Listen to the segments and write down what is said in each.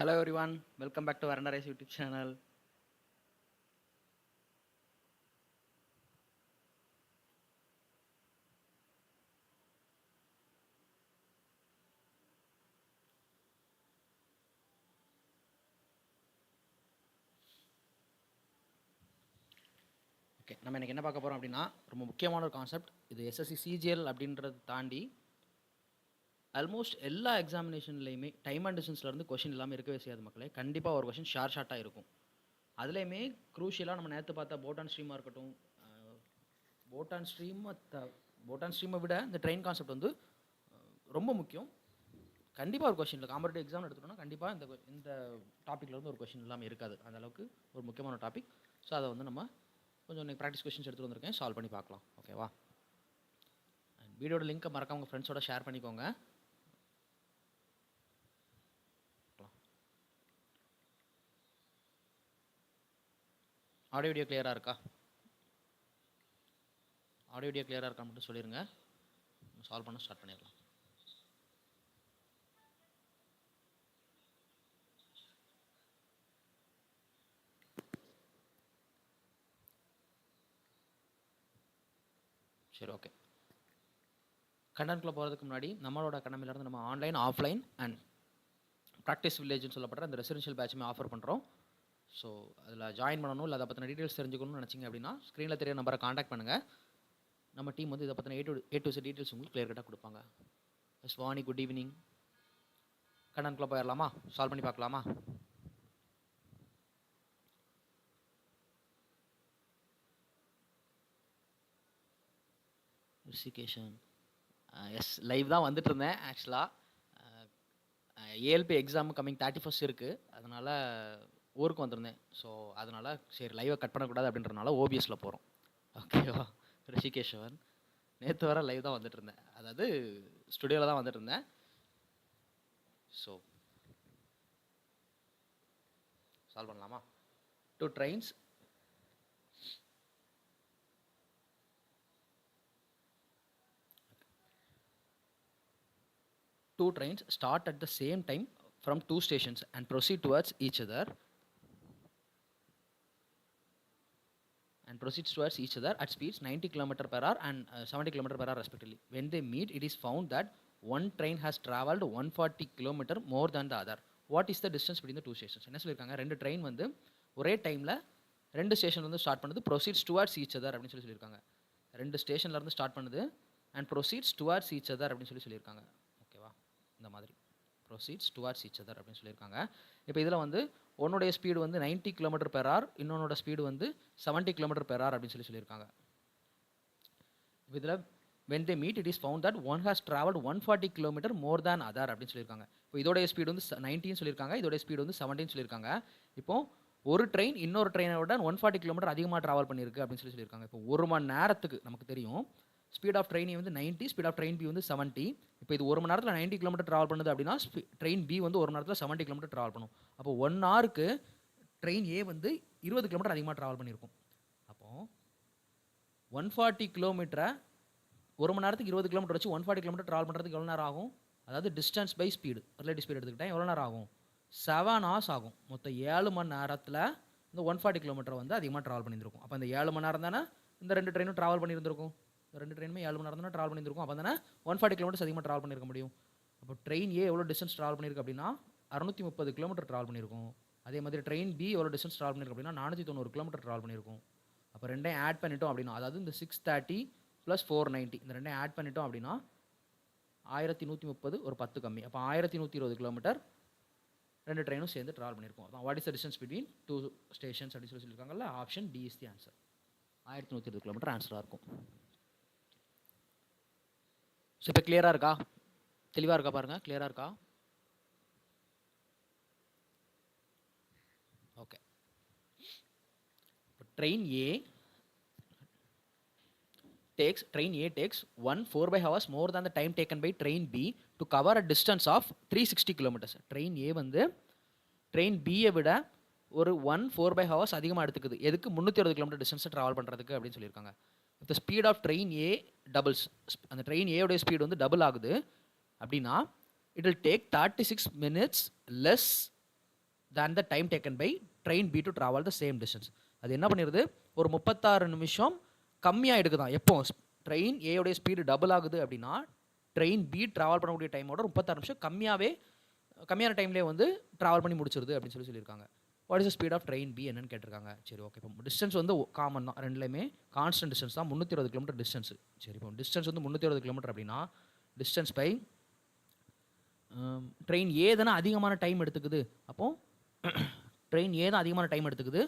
Hello everyone, welcome back to Varanda Race YouTube channel. Okay, நம்ம இன்றைக்கி என்ன பார்க்க போகிறோம் அப்படின்னா ரொம்ப முக்கியமான ஒரு கான்செப்ட். இது எஸ்எஸ்சி சிஜிஎல் அப்படின்றத தாண்டி ஆல்மோஸ்ட் எல்லா எக்ஸாமினேஷன்லேயுமே டைம் அண்ட் டிஸ்டன்ஸ்லேருந்து கொஷின் இல்லாமல் இருக்கவே செய்யாது மக்களே. கண்டிப்பாக ஒரு கொஷின் ஷார்ட்டாக இருக்கும். அதுலேயுமே க்ரூஷியலாக நம்ம நேற்று பார்த்தா போட்டான் ஸ்ட்ரீமாக இருக்கட்டும், போட்டான் ஸ்ட்ரீமை விட இந்த ட்ரெயின் கான்செப்ட் வந்து ரொம்ப முக்கியம். கண்டிப்பாக ஒரு கொஷின் இல்லை. காம்படிட்டிவ் எக்ஸாம் எடுத்துட்டோம்னா கண்டிப்பாக இந்த டாப்பிக்கில் வந்து ஒரு கொஷின் இல்லாமல் இருக்காது. அந்த அளவுக்கு ஒரு முக்கியமான டாபிக். ஸோ அதை வந்து நம்ம கொஞ்சம் இன்றைக்கி ப்ராக்டிஸ் கொஷின்ஸ் எடுத்துகிட்டு வந்திருக்கேன், சால்வ் பண்ணி பார்க்கலாம். ஓகேவா? அண்ட் வீடியோட லிங்க்கை மறக்காம உங்கள் ஃப்ரெண்ட்ஸோட ஷேர் பண்ணிக்கோங்க. ஆடியோ வீடியோ கிளியராக இருக்கா? ஆடியோ வீடியோ கிளியராக இருக்கா மட்டும் சொல்லிடுங்க, சால்வ் பண்ண ஸ்டார்ட் பண்ணிடலாம். சரி, ஓகே. கண்டென்ட்குள்ளே போகிறதுக்கு முன்னாடி நம்மளோட அகாடமிலேருந்து நம்ம ஆன்லைன், ஆஃப்லைன் அண்ட் ப்ராக்டிஸ் வில்லேஜ்னு சொல்லப்படுற அந்த ரெசிடென்ஷியல் பேட்சுமே ஆஃபர் பண்ணுறோம். ஸோ அதில் ஜாயின் பண்ணணும், இல்லை அதை பற்றின டீட்டெயில்ஸ் தெரிஞ்சுக்கணும்னு நினச்சிங்க அப்படின்னா ஸ்க்ரீனில் தெரிய நம்பரை காண்டாக்ட் பண்ணுங்கள். நம்ம டீம் வந்து இதை பற்றின ஏ டு Z டீட்டெயில்ஸ் உங்களுக்கு கிளியர் கட்டாக கொடுப்பாங்க. Vani, good evening. கண்டென்ட்குள்ளே போயிடலாமா? சால்வ் பண்ணி பார்க்கலாமா? ரிஷிகேஷன், எஸ், லைவ் தான் வந்துட்டு இருந்தேன். ஆக்சுவலாக ஏஎல்பி எக்ஸாம் கம்மிங் 31 இருக்குது, அதனால் ஊருக்கு வந்திருந்தேன். ஸோ அதனால் சரி லைவை கட் பண்ணக்கூடாது அப்படின்றனால ஓபிஎஸில் போகிறோம். ஓகேவா? ரிஷிகேஷவன் நேற்று வர லைவ் தான் வந்துட்டு இருந்தேன், அதாவது ஸ்டுடியோவில் தான் வந்துட்டு இருந்தேன். ஸோ சால்வ் பண்ணலாமா? 2 trains start at the same time from 2 stations and proceed towards each other at speeds 90 km per hour and 70 km per hour respectively. When they meet, it is found that one train has travelled 140 km more than the other. What is the distance between the 2 stations? என்ன சொல்லியிருக்காங்க? 2 train வந்து ஒரே டைமில் 2 station வந்து start பண்ணுது, proceeds towards each other அப்படின்னு சொல்லியிருக்காங்க. 2 ஸ்டேஷன்லேருந்து ஸ்டார்ட் பண்ணுது and proceeds towards each other அப்படின்னு சொல்லியிருக்காங்க. ஓகேவா? இந்த மாதிரி ப்ரொசீட்ஸ் டுவார்ட்ஸ் ஈச் அதர் அப்படின்னு சொல்லியிருக்காங்க. இப்போ இதில் வந்து ஒன்னுடைய ஸ்பீடு வந்து 90 km per hour, இன்னொன்னோட ஸ்பீடு வந்து 70 km per hour அப்படின்னு சொல்லியிருக்காங்க. இதில் when they meet, it is found that one has travelled 140 km more than other அப்படின்னு சொல்லியிருக்காங்க. இப்போ இதோடைய ஸ்பீடு வந்து 90 சொல்லியிருக்காங்க, இதோடைய ஸ்பீடு வந்து 17 சொல்லியிருக்காங்க. இப்போ ஒரு ட்ரெயின் இன்னொரு ட்ரெயினை விட 140 km அதிகமாக ட்ராவல் பண்ணியிருக்கு அப்படின்னு சொல்லியிருக்காங்க. இப்போ ஒரு மணி நேரத்துக்கு நமக்கு தெரியும் ஸ்பீட் ஆஃப் ட்ரெயின் வந்து 90, ஸ்பீட் ஆஃப் ட்ரெயின் பி வந்து 70. இப்போ இது ஒரு மணி நேரத்தில் 90 km ட்ராவல் பண்ணுது அப்படின்னா ட்ரெயின் பி வந்து ஒரு மணி நேரத்தில் 70 km ட்ராவல் பண்ணும். அப்போ 1 ஹவருக்கு ட்ரெயின் ஏ வந்து 20 km அதிகமாக ட்ராவல் பண்ணியிருக்கும். அப்போது 140 கிலோமீட்டரை ஒரு மணி நேரத்துக்கு 20 km வச்சு 140 km ட்ராவல் பண்ணுறதுக்கு எவ்வளோ நேரம் ஆகும்? அதாவது distance by speed, relative speed எடுத்துக்கிட்டேன், எவ்வளோ நேரம் ஆகும்? 7 hours ஆகும். மொத்தம் 7 மணி நேரத்தில் இந்த 140 km வந்து அதிகமாக ட்ராவல் பண்ணியிருந்திருக்கும். அப்போ இந்த 7 மணி நேரம் தானே இந்த 2 ட்ரெயினும் ட்ராவல் பண்ணியிருந்திருக்கும். இந்த 2 ட்ரெயினுமே 7 மணி நேரம் தானே ட்ராவல் பண்ணியிருக்கும். அப்போ தானே 140 km அதிகமாக ட்ராவல் பண்ணியிருக்க முடியும். அப்போ ட்ரெயின் ஏ எவ்வளோ டிஸ்டன்ஸ் ட்ராவல் பண்ணியிருக்கு அப்படின்னா 630 km ட்ராவல் பண்ணியிருக்கும். அதே மாதிரி ட்ரெயின் பி எவ்வளோ டிஸ்டன்ஸ் ட்ராவல் பண்ணியிருக்கு அப்படின்னா 490 km ட்ராவல் பண்ணியிருக்கும். அப்போ ரெண்டையும் ஆட் பண்ணிட்டோம் அப்படின்னா, அதாவது இந்த 630 + 490 இந்த ரெண்டையும் ஆட் பண்ணிட்டோம் அப்படின்னா 1130, ஒரு 10 கம்மி, அப்போ 1120 km 2 ட்ரெயினும் சேர்ந்து ட்ராவல் பண்ணியிருக்கோம். அதான் what is the distance between 2 stations அப்படின்னு சொல்லியிருக்காங்கல்ல. Option D is the answer. 1120 km ஆன்சராக இருக்கும். ஸோ இப்போ கிளியராக இருக்கா? தெளிவாக இருக்கா? பாருங்கள், கிளியராக இருக்கா? Okay. Train A takes 1 4/2 hours more than the time taken by train B to cover a distance of 360 km. Train ஏ வந்து ட்ரெயின் பியை விட ஒரு 1 4/2 hours அதிகமாக எடுத்துக்குது. எதுக்கு? 360 km டிஸ்டன்ஸை ட்ராவல் பண்ணுறதுக்கு அப்படின்னு சொல்லியிருக்காங்க. இப்போ speed of train A doubles, அந்த ட்ரெயின் ஏயோடைய ஸ்பீடு வந்து டபுள் ஆகுது அப்படின்னா it will take 36 minutes less than the time taken by train B to travel the same distance. அது என்ன பண்ணிடுது, ஒரு 36 நிமிஷம் கம்மியாக எடுக்குதான். எப்போ ட்ரெயின் ஏயோடைய ஸ்பீடு டபுள் ஆகுது அப்படின்னா ட்ரெயின் பி ட்ராவல் பண்ணக்கூடிய டைமோட 36 நிமிஷம் கம்மியான டைம்லேயே வந்து ட்ராவல் பண்ணி முடிச்சிருது அப்படின்னு சொல்லியிருக்காங்க. What is the speed of train B என்னன்னு கேட்டிருக்காங்க. சரி ஓகே, இப்போ டிஸ்டன்ஸ் வந்து காமன் தான், ரெண்டுலேயுமே கான்ஸ்டன்ட் டிஸ்டன்ஸ் தான், 320 கிலோமீட்டர் டிஸ்டன்ஸ். சரி, இப்போ டிஸ்டன்ஸ் வந்து 320 கிலோமீட்டர் அப்படின்னா டிஸ்டன்ஸ் பை ட்ரெயின் ஏ தானே அதிகமான டைம் எடுத்துக்குது. அப்போது ட்ரெயின் ஏ தான் அதிகமான டைம் எடுத்துக்குது.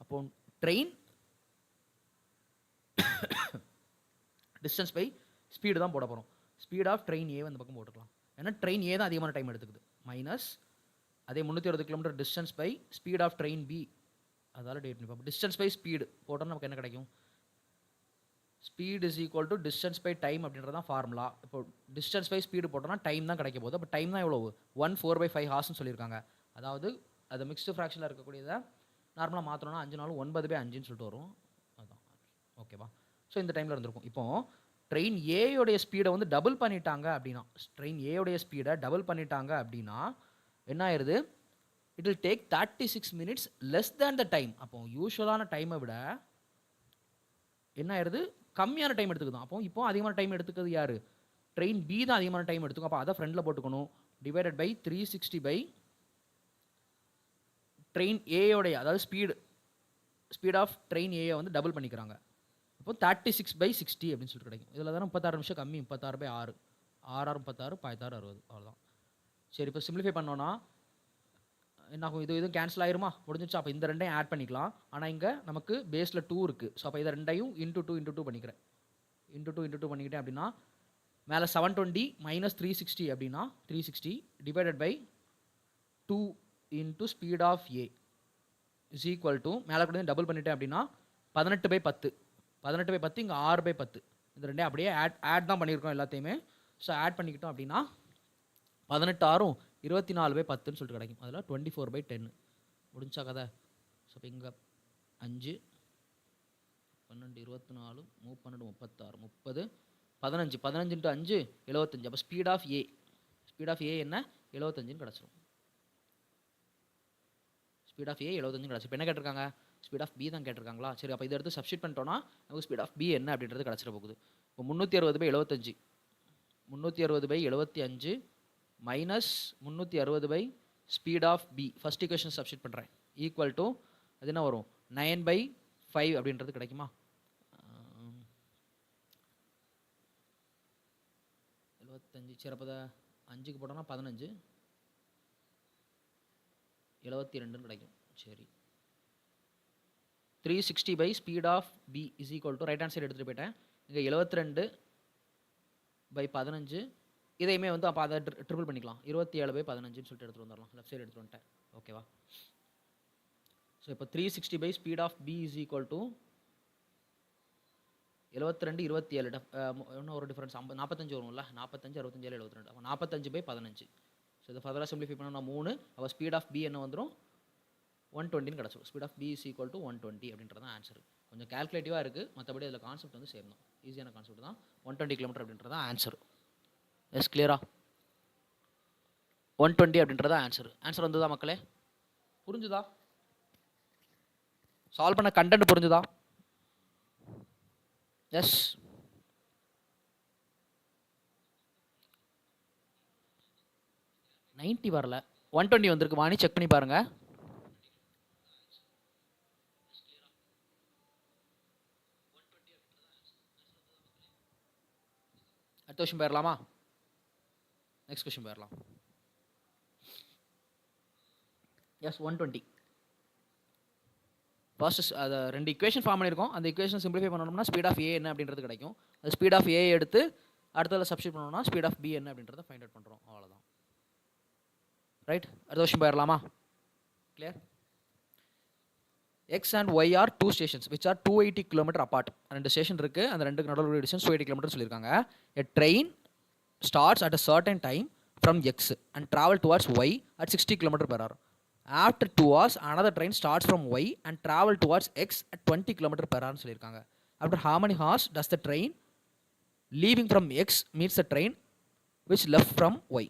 அப்போது ட்ரெயின் டிஸ்டன்ஸ் பை ஸ்பீடு தான் போட போகிறோம். ஸ்பீட் ஆஃப் ட்ரெயின் ஏ அந்த பக்கம் போட்டுக்கலாம், ஏன்னா ட்ரெயின் ஏ தான் அதிகமான டைம் எடுத்துக்குது. மைனஸ் அதே 360 kilometre distance by speed of train B, அதால் டேட் பண்ணி டிஸ்டன்ஸ் பை ஸ்பீடு போட்டோம்னா நமக்கு என்ன கிடைக்கும், speed is equal to distance by time அப்படின்றது தான் ஃபார்முலா. இப்போ டிஸ்டன்ஸ் பை ஸ்பீடு போட்டோம்னா டைம் தான் கிடைக்க போகுது. அப்போ டைம் தான் எவ்வளோ, 1/4/5 ஹார்ஸ்னு சொல்லியிருக்காங்க. அதாவது அது மிக்ஸ்டு ஃப்ராக்ஷனில் இருக்கக்கூடியதை நார்மலாக மாற்றணும்னா 5 நாளும் 9/5ன்னு சொல்லிட்டு வரும். அதுதான் ஓகேவா. ஸோ இந்த டைமில் இருந்திருக்கும். இப்போது ட்ரெயின் ஏயோடைய ஸ்பீடை வந்து டபுள் பண்ணிட்டாங்க அப்படின்னா, ட்ரெயின் ஏயோடைய ஸ்பீடை டபுள் பண்ணிட்டாங்க அப்படின்னா என்ன ஆயிடுது, it will take 36 minutes less than the time. அப்போ யூஸ்வலான டைமை விட என்ன ஆயிடுது, கம்மியான டைம் எடுத்துக்குதான். அப்போ இப்போ அதிகமான டைம் எடுத்துக்கிறது யார், ட்ரெயின் பி தான் அதிகமான டைம் எடுத்துக்கும். அப்போ அதை ஃப்ரெண்டில் போட்டுக்கணும். டிவைடட் பை 360 பை ட்ரெயின் ஏயோடைய, அதாவது ஸ்பீட் ஆஃப் ட்ரெயின் ஏயை வந்து டபுள் பண்ணிக்கிறாங்க. அப்போ 36/60 அப்படின்னு சொல்லிட்டு கிடைக்கும். இதில் தானே 36 நிமிஷம் கம்மி, 36/6, 6 36 16 60, அவ்வளோதான். சரி, இப்போ சிம்பிளிஃபை பண்ணோன்னா என்ன ஆகும், இதுவும் கேன்சல் ஆயிருமா, முடிஞ்சிச்சு. அப்போ இந்த ரெண்டையும் ஆட் பண்ணிக்கலாம். ஆனால் இங்கே நமக்கு பேஸில் 2 இருக்குது. ஸோ அப்போ இதை ரெண்டையும் இன்ட்டு 2 பண்ணிக்கிறேன். இன்ட்டு 2 பண்ணிக்கிட்டேன் அப்படின்னா மேலே 720 மைனஸ் 360 அப்படின்னா 360 divided by 2 into speed of A is equal to, மேலே கூட டபுள் பண்ணிட்டேன் அப்படின்னா 18/10. 18/10 இங்கே 6/10. இந்த ரெண்டே அப்படியே ஆட் தான் பண்ணியிருக்கோம் எல்லாத்தையுமே. ஸோ ஆட் பண்ணிக்கிட்டோம் அப்படின்னா 18 24/10ன்னு சொல்லிட்டு கிடைக்கும். அதில் 24/10 முடிஞ்சா கதை. ஸோ இப்போ இங்கே 5 12 24 12 36 30 15 15 × 5 75. அப்போ ஸ்பீட் ஆஃப் ஏ என்ன 75ன்னு கிடச்சிரும். ஸ்பீட் ஆஃப் ஏ 75 கிடச்சி. இப்போ என்ன கேட்டிருக்காங்க, ஸ்பீட் ஆஃப் பி தான் கேட்டிருக்காங்களா. சரி, அப்போ இதை எடுத்து சப்ஸ்டிட் பண்ணிட்டோன்னா நமக்கு ஸ்பீட் ஆஃப் பி என்ன அப்படின்றது கிடச்சிட போகுது. இப்போ 360/75 360/75 minus 360 speed of B, first equation substitute பண்ணுறேன், ஈக்குவல் டு அது என்ன வரும் 9/5 அப்படின்றது கிடைக்குமா. 75 சரி, அப்போ 5க்கு போட்டோம்னா 15 72ன்னு கிடைக்கும். சரி, 360 speed of B is equal to right hand side எடுத்துகிட்டு போயிட்டேன். இங்கே 72/15 இதையுமே வந்து அப்போ அதை ட்ரிபிள் பண்ணிக்கலாம். 27/15ன்னு சொல்லிட்டு எடுத்துகிட்டு வந்துடலாம். லெஃப்ட் சைடு எடுத்துகிட்டு வந்துட்டேன். ஓகேவா. ஸோ இப்போ 360 speed of B is equal to 72 27 இன்னும் ஒரு டிஃபரன்ஸ் 45 வரும்ல, 45 67 72. அப்போ 45/15. ஸோ இதை ஃபர்தராக சிம்பிளிஃபை பண்ணோம்னா 3. அப்போ ஸ்பீட் ஆஃப் பி என்ன வந்துடும் 120ன்னு கிடச்சிடும். Speed of B is equal to 120 அப்படின்றது தான் ஆன்சர். கொஞ்சம் கேல்குலேட்டிவாக இருக்குது, மற்றபடி அதில் கான்செப்ட் வந்து சேம் தான், ஈஸியான கான்செப்ட் தான். 120 கிலோமீட்டர் அப்படின்றது தான் ஆன்சர். எஸ் கிளியரா, 120 அப்படின்றத ஆன்சர் வந்துதா மக்களே, புரிஞ்சுதா, சால்வ் பண்ண கண்டென்ட் புரிஞ்சுதா. எஸ், நைன்ட்டி வரல, 120 வந்திருக்கு. வாணி செக் பண்ணி பாருங்க. அடுத்த கொஸ்டின் போயிடலாமா, நெக்ஸ்ட் கொஸ்டின் போயிடலாம். எஸ், 120 ஃபர்ஸ்ட் அதை 2 ஈக்குவேஷன் ஃபார்ம் பண்ணியிருக்கோம். அந்த ஈக்குவேஷன் சிம்பிளிஃபை பண்ணணும்னா ஸ்பீட் ஆஃப் ஏ என்ன அப்படின்றது கிடைக்கும். அது ஸ்பீட் ஆஃப் ஏ எடுத்து அடுத்ததில் சப்ஸ்டிட் பண்ணணும்னா ஸ்பீட் ஆஃப் பி என்ன அப்படின்றத ஃபைண்ட் அவுட் பண்ணுறோம். அவ்வளோதான். ரைட், அடுத்த கொஸ்டின் போயிடலாமா. Clear. X and Y are 2 stations which are 280 km apart. 2 station இருக்குது, அந்த 2க்கு நடுவில் டிஸ்டன்ஸ் 280 km சொல்லியிருக்காங்க. A train starts at a certain time from X and travel towards Y at 60 km/h. After 2 hours, another train starts from Y and travel towards X at 20 km/h சொல்லியிருக்காங்க. After how many hours does the train leaving from X meets the train which left from Y?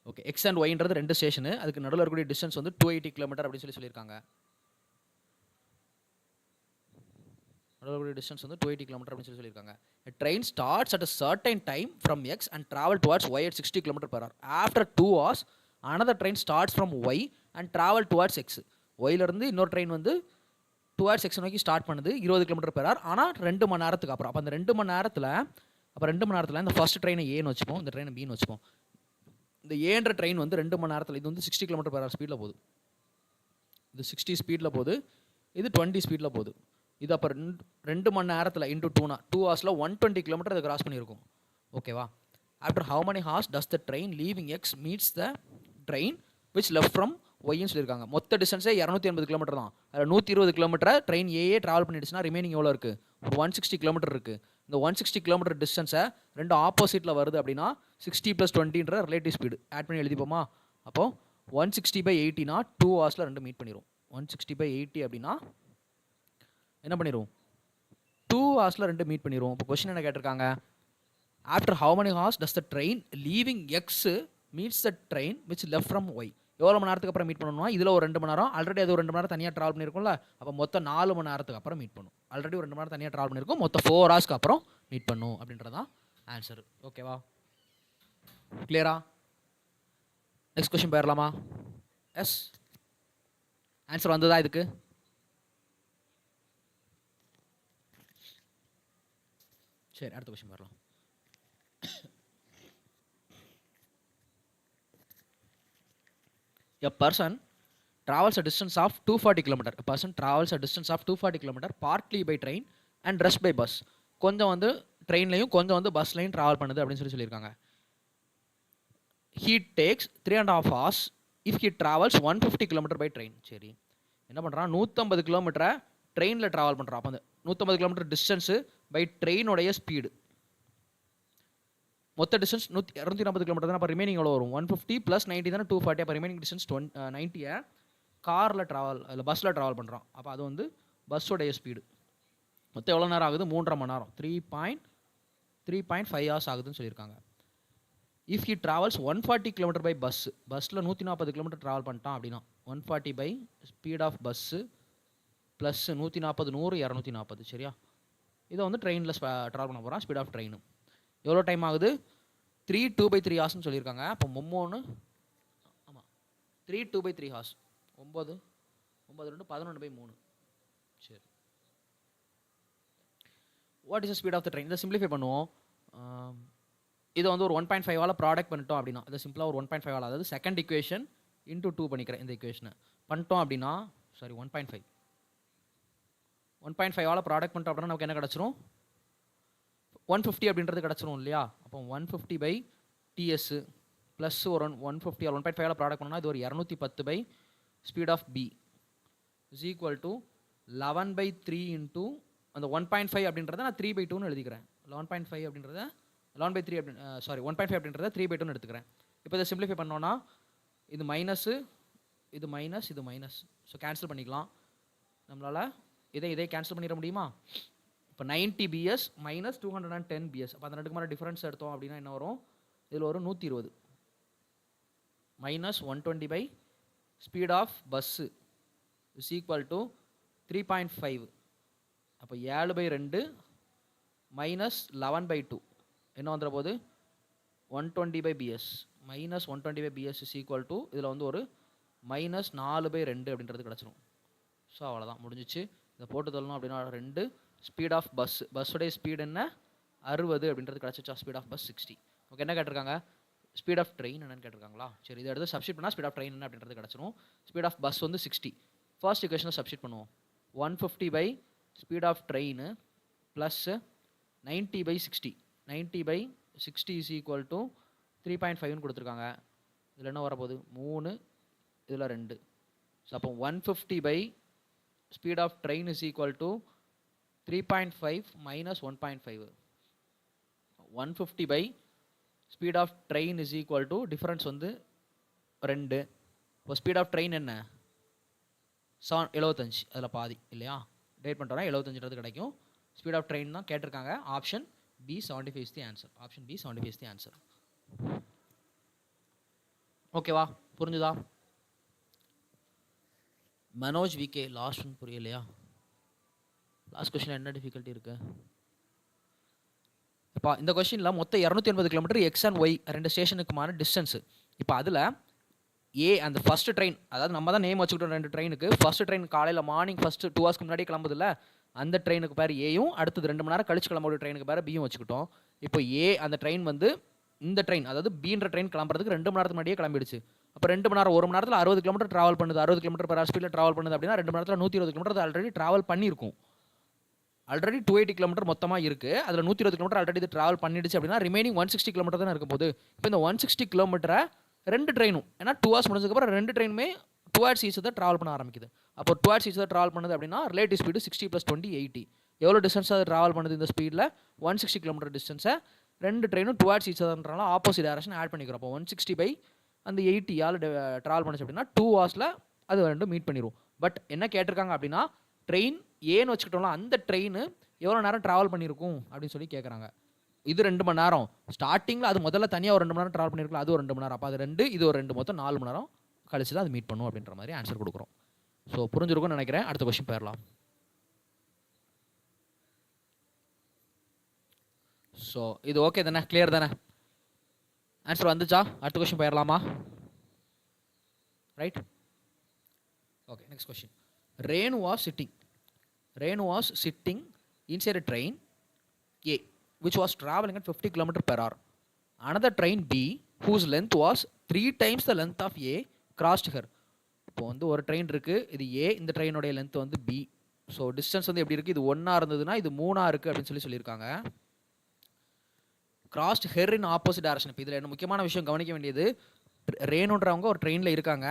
Okay, X and ஒய்ன்றது 2 station, அதுக்கு நடுவில் இருக்கக்கூடிய distance வந்து 280 kilometre அப்படின்னு சொல்லியிருக்காங்க. Distance வந்து 280 kilometre அப்படின்னு சொல்லியிருக்காங்க. A train starts at a certain time from X and travel towards Y at 60 km/h. After 2 hours, another train starts from Y and travel towards X. Yலேருந்து இன்னொரு ட்ரெயின் வந்து towards X நோக்கி start பண்ணுது 20 km/h. ஆனால் 2 மணி நேரத்துக்கு அப்புறம். அப்போ அந்த 2 மணி நேரத்தில் இந்த ஃபர்ஸ்ட் ட்ரெயினை ஏன்னு வச்சுப்போம், இந்த ட்ரெயினை பின்னு வச்சுப்போம். இந்த ஏன்ற ட்ரெயின் வந்து 2 மணி நேரத்தில் இது வந்து 60 km/h ஸ்பீடில் போகுது. இது 60 ஸ்பீடில் போகுது, இது 20 ஸ்பீடில் போகுது. இது அப்போ 2 மணி நேரத்தில் இன்டூ 2 ஹவர்ஸில் 120 கிலோமீட்டர் இதை கிராஸ் பண்ணியிருக்கும். ஓகேவா? After how many hours does the train leaving X meets the train which left from ஒய்ன்னு சொல்லியிருக்காங்க. மொத்த டிஸ்டன்ஸே 280 கிலோமீட்டர் தான். அதில் 120 கிலோமீட்டரை ட்ரெயின் ஏஏ ட்ராவல் பண்ணிடுச்சுன்னா ரிமைனிங் எவ்வளோ இருக்குது? ஒரு 160 கிலோமீட்டர் இருக்குது. இந்த 160 கிலோமீட்டர் டிஸ்டன்ஸை 2 ஆப்போசிட்டில் வருது அப்படின்னா 60 + 20ன்ற ரிலேட்டிவ் ஸ்பீடு ஆட் பண்ணி எழுதிப்போமா? அப்போது 160/80னா 2 ஹவர்ஸில் 2 மீட் பண்ணிடும். 160/80 அப்படின்னா என்ன பண்ணிடும்? 2 ஹவர்ஸில் 2 மீட் பண்ணிடும். இப்போ கொஸ்டின் என்ன கேட்டிருக்காங்க? After how many hours does the train leaving X meets the train which left from Y? எவ்வளோ மணி நேரத்துக்கு அப்புறம் மீட் பண்ணணும்னா இதில் ஒரு 2 மணி நேரம், ஆல்ரெடி அது ஒரு 2 மணி நேரம் தனியாக ட்ராவல் பண்ணியிருக்கும்ல, அப்போ மொத்தம் 4 மணி நேரத்துக்கு அப்புறம் மீட் பண்ணும். ஆல்ரெடி ஒரு 2 மணி நேரம் தனியாக ட்ராவல் பண்ணியிருக்கும், மொத்தம் 4 ஹவர்ஸ்க்கு அப்புறம் மீட் பண்ணும் அப்படின்றதான் ஆன்சர். ஓகேவா? கிளியரா? நெக்ஸ்ட் கொஸ்டின் போயிடலாமா? எஸ், ஆன்சர் வந்ததா இதுக்கு? சரி, அடுத்த கொஸ்டின் வரலாம். A person travels a distance of 240 km. A person travels a distance of 240 km partly by train and rest by bus. கொஞ்சம் வந்து ட்ரெயின்லையும் கொஞ்சம் வந்து பஸ்லையும் ட்ராவல் பண்ணுது அப்படின்னு சொல்லியிருக்காங்க. He takes 3.5 hours if he travels 150 km by train. சரி, என்ன பண்ணுறான்? 150 கிலோமீட்டரை ட்ரெயினில் ட்ராவல் பண்ணுறான். அப்போ அந்த 150 கிலோமீட்டர் டிஸ்டன்ஸு பை ட்ரெயினுடைய ஸ்பீடு. மொத்த டிஸ்டன்ஸ் 240 கிலோமீட்டர் தான். அப்போ ரிமைனிங் எவ்வளோ வரும்? 150 + 90 தானே 240. அப்போ ரிமைனிங் டிஸ்டன்ஸ் 90 காரில் ட்ராவல் இல்லை பஸ்ஸில் ட்ராவல் பண்ணுறோம். அப்போ அது வந்து பஸ்ஸோடைய ஸ்பீடு. மொத்தம் எவ்வளோ நேரம் ஆகுது? 3.5 மணி நேரம். 3.5 ஹவர்ஸ் ஆகுதுன்னு சொல்லியிருக்காங்க. If he travels 140 kilometre by bus, பஸ்ஸில் 140 கிலோமீட்டர் ட்ராவல் பண்ணிட்டான் அப்படின்னா 140 by speed of bus plus 140 100 240. சரியா? இதை வந்து ட்ரெயினில் ட்ராவல் பண்ண போகிறான். ஸ்பீட் ஆஃப் ட்ரெயின் எவ்வளோ டைம் ஆகுது? 3 2/3 ஹார்ஸ்ன்னு சொல்லியிருக்காங்க. அப்போ 3 ஆமாம் 3 2/3 ஹார்ஸ். 9 2 11/3. சரி, what is the speed of the train? இதை சிம்பிளிஃபை பண்ணுவோம். இதை வந்து ஒரு 1.5 ப்ராடக்ட் பண்ணிட்டோம் அப்படின்னா, இதை சிம்பிளாக ஒரு 1.5 அதாவது செகண்ட் இக்குவேஷன் இன்டூ 2 பண்ணிக்கிறேன். இந்த இக்குவேஷனை பண்ணிட்டோம் அப்படின்னா 1.5 ப்ராடக்ட் பண்ணிட்டோம் அப்படின்னா நமக்கு என்ன கிடச்சிரும்? 150 அப்படின்றது கிடச்சிரும் இல்லையா? அப்போ 150 பை டிஎஸ் ப்ளஸ் ஒரு 150 1.5 ப்ராடக்ட் பண்ணால் இது ஒரு 210 by speed of B is equal to 11/3 into அந்த 1.5 அப்படின்றத நான் 3/2ன்னு எழுதிக்கிறேன். 11.5 அப்படின்றத 11/3 அப்படி 1.5 அப்படின்றத 3/2ன்னு எடுத்துக்கிறேன். இப்போ இதை சிம்பிளிஃபை பண்ணோன்னா இது மைனஸு, இது மைனஸ், இது மைனஸ். ஸோ கேன்சல் பண்ணிக்கலாம். நம்மளால் இதை கேன்சல் பண்ணிட முடியுமா? இப்போ 90 BS மைனஸ் 210 BS. அப்போ அந்த ரெண்டுக்கு மேலே டிஃப்ரென்ஸ் எடுத்தோம் அப்படின்னா என்ன வரும்? இதில் வரும் 120 minus 120 by speed of bus is equal to 3.5. அப்போ 7/2 மைனஸ் 11/2 என்ன வந்துட போது? 120 BS minus 120 BS is equal to இதில் வந்து ஒரு மைனஸ் 4/2 அப்படின்றது கிடச்சிரும். ஸோ அவ்வளோதான், முடிஞ்சிச்சு. இதை போட்டு தள்ளணும் அப்படின்னா 2 ஸ்பீட் ஆஃப் பஸ்ஸோடைய ஸ்பீடு என்ன? 60 அப்படின்றது கிடச்சிச்சா? Speed of bus 60. ஓகே, என்ன கேட்டிருக்காங்க? ஸ்பீட் ஆஃப் ட்ரெயின் என்னன்னு கேட்டிருக்காங்களா? சரி, இதை எடுத்து சப்ஸ்டிட் பண்ணால் ஸ்பீட் ஆஃப் ட்ரெயின் என்ன அப்படின்றது கிடச்சிரும். ஸ்பீட் ஆஃப் பஸ் வந்து 60. ஃபர்ஸ்ட் இக்குவேஷனை சப்ஸ்டிட் பண்ணுவோம். 150 by speed of train plus 90 by 60. 90 by 60 is equal to 3.5ன்னு கொடுத்துருக்காங்க. இதில் என்ன வரப்போகுது? 3, இதில் 2. ஸோ அப்போ 150 by speed of train is equal to 3.5 minus 1.5. 150 by speed of train is equal to difference வந்து 2. இப்போ ஸ்பீட் ஆஃப் ட்ரெயின் என்ன? 75. அதில் பாதி இல்லையா? டேட் பண்ணிட்டோம்னா 75ன்றது கிடைக்கும். ஸ்பீட் ஆஃப் ட்ரெயின் தான் கேட்டிருக்காங்க. Option B 75 is the answer. Option B 75 is the answer. ஓகேவா? புரிஞ்சுதா? மனோஜ் விகே லாஸ்ட் ஒன் புரியலையா? லாஸ்ட் கொஸ்டின் என்ன டிஃபிகல்ட்டி இருக்கு? இப்போ இந்த கொஸ்டினில் மொத்தம் 280 கிலோமீட்டர் எக்ஸ் அண்ட் ஒய் 2 ஸ்டேஷனுக்குமான டிஸ்டன்ஸு. இப்போ அதில் ஏ அந்த ஃபஸ்ட்டு ட்ரெயின், அதாவது நம்ம தான் நேம் வச்சுக்கிட்டோம் 2 ட்ரெயினுக்கு. ஃபஸ்ட்டு ட்ரெயின் காலையில் மார்னிங் ஃபஸ்ட்டு 2 ஹவர்ஸ்க்கு முன்னாடி கிளம்புதில்ல, அந்த ட்ரெயினுக்கு பேர் ஏயும், அடுத்தது 2 மணி நேரம் கழிச்சு கிளம்பக்கூடிய ட்ரெயினுக்கு பேர் பியும் வச்சுக்கிட்டோம். இப்போ ஏ அந்த ட்ரெயின் வந்து இந்த ட்ரெயின், அதாவது பீன்ற ட்ரெயின் கிளம்புறதுக்கு 2 மணி நேரத்துக்கு முன்னாடியே கிளம்பிடுச்சு. அப்போ 2 மணி நேரம், 1 மணி நேரத்தில் 60 கிலோமீட்டர் ட்ராவல் பண்ணுது, 60 கிலோமீட்டர் per hour ஸ்பீடில் ட்ராவல் பண்ணுது அப்படின்னா 2 மணி நேரத்தில் 120 கிலோமீட்டர் ஆல்ரெடி ட்ராவல் பண்ணியிருக்கும். ஆல்ரெடி 280 கிலோமீட்டர் மொத்தமாக இருக்குது, அதில் 120 கிலோமீட்டர் ஆல்ரெடி இது ட்ராவல் பண்ணிடுச்சு அப்படின்னா ரிமைனிங் 160 கிலோமீட்டர் தான் இருக்கும் போது. இப்போ இந்த 160 கிலோமீட்டரை 2 ட்ரெயினும், ஏன்னா 2 ஹவர்ஸ் முடிஞ்சதுக்கப்புறம் 2 ட்ரெயினுமே 2 hours ஈச் தான் ட்ராவல் பண்ண ஆரம்பிக்குது. அப்போ 2 hours ஈச் தான் ட்ராவல் பண்ணுது அப்படின்னா ரிலேட்டிவ் ஸ்பீடு 60 + 20 80. எவ்வளோ டிஸ்டன்ஸ் அது ட்ராவல் பண்ணுது இந்த ஸ்பீடில்? 160 கிலோமீட்டர் டிஸ்டன்ஸை 2 ட்ரெயினும் 2 hours ஈச் தான்றால ஆப்போசிட் டேரக்ஷன் ஆட் பண்ணிக்கிறோம். அப்போ 160 அந்த 80 ட்ராவல் பண்ணுச்சு அப்படின்னா 2 ஹவர்ஸில் அது ரெண்டும் மீட் பண்ணிடும். பட் என்ன கேட்டிருக்காங்க அப்படின்னா, ட்ரெயின் ஏன்னு வச்சுக்கிட்டோம்னா அந்த ட்ரெயின் எவ்வளோ நேரம் ட்ராவல் பண்ணியிருக்கும் அப்படின்னு சொல்லி கேட்குறாங்க. இது 2 மணி நேரம். ஸ்டார்டிங்கில் அது முதல்ல தனியாக ஒரு 2 மணி நேரம் ட்ராவல் பண்ணியிருக்கலாம், அது ஒரு 2 மணி நேரம். அப்போ அது 2, இது ஒரு 2, மொத்தம் 4 மணி நேரம் கழிச்சு தான் அது மீட் பண்ணும் அப்படின்ற மாதிரி ஆன்சர் கொடுக்குறோம். ஸோ புரிஞ்சிருக்கும்னு நினைக்கிறேன். அடுத்த கொஸ்டின் போயிடலாம். ஸோ இது ஓகே தானே, கிளியர் தானே? ஆன்சர் வந்துச்சா? அடுத்த கொஸ்டின் போயிடலாமா? Right, okay. Next question. Renu was sitting inside a train A which was traveling at 50 km per hour. Another train B whose length was 3 times the length of A crossed her. இப்போ வந்து ஒரு train இருக்குது, இது ஏ, இந்த ட்ரெயினுடைய length வந்து B. So distance வந்து எப்படி இருக்குது? இது 1 இருந்ததுன்னா இது 3 இருக்குது அப்படின்னு சொல்லியிருக்காங்க. கிராஸ்ட் ஹெர் இன் ஆப்போசிட் டேரக்ஷன். இப்போ இதில் என்ன முக்கியமான விஷயம் கவனிக்க வேண்டியது, ரேனுன்றவங்க ஒரு ட்ரெயினில் இருக்காங்க,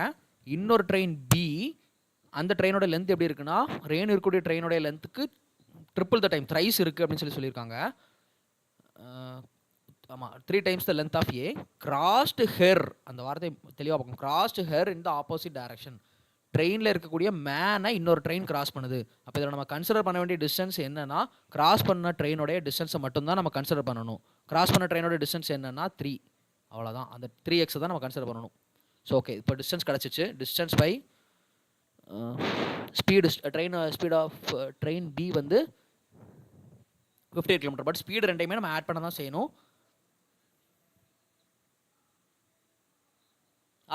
இன்னொரு ட்ரெயின் பி, அந்த ட்ரெயினோட லென்த் எப்படி இருக்குன்னா ரேனு இருக்கக்கூடிய ட்ரெயினோட லென்த்துக்கு ட்ரிபிள் த டைம், த்ரைஸ் இருக்குது அப்படின்னு சொல்லியிருக்காங்க. ஆமாம், 3 times the length of A crossed her. அந்த வார்த்தை தெளிவாக பார்க்கணும். crossed her in the opposite direction. ட்ரெயினில் இருக்கக்கூடிய மேனை இன்னொரு ட்ரெயின் கிராஸ் பண்ணுது. அப்போ இதில் நம்ம கன்சிடர் பண்ண வேண்டிய டிஸ்டன்ஸ் என்னன்னா, கிராஸ் பண்ண ட்ரெயினோடைய டிஸ்டன்ஸை மட்டும்தான் நம்ம கன்சிடர் பண்ணணும். கிராஸ் பண்ண ட்ரெயினோட டிஸ்டன்ஸ் என்னன்னா 3, அவ்வளோதான். அந்த 3x தான் நம்ம கன்சிடர் பண்ணணும். ஸோ ஓகே, இப்போ டிஸ்டன்ஸ் கிடச்சிச்சு. Distance by speed, speed of train B வந்து 58 km. பட் ஸ்பீடு ரெண்டையுமே நம்ம ஆட் பண்ண தான் செய்யணும்.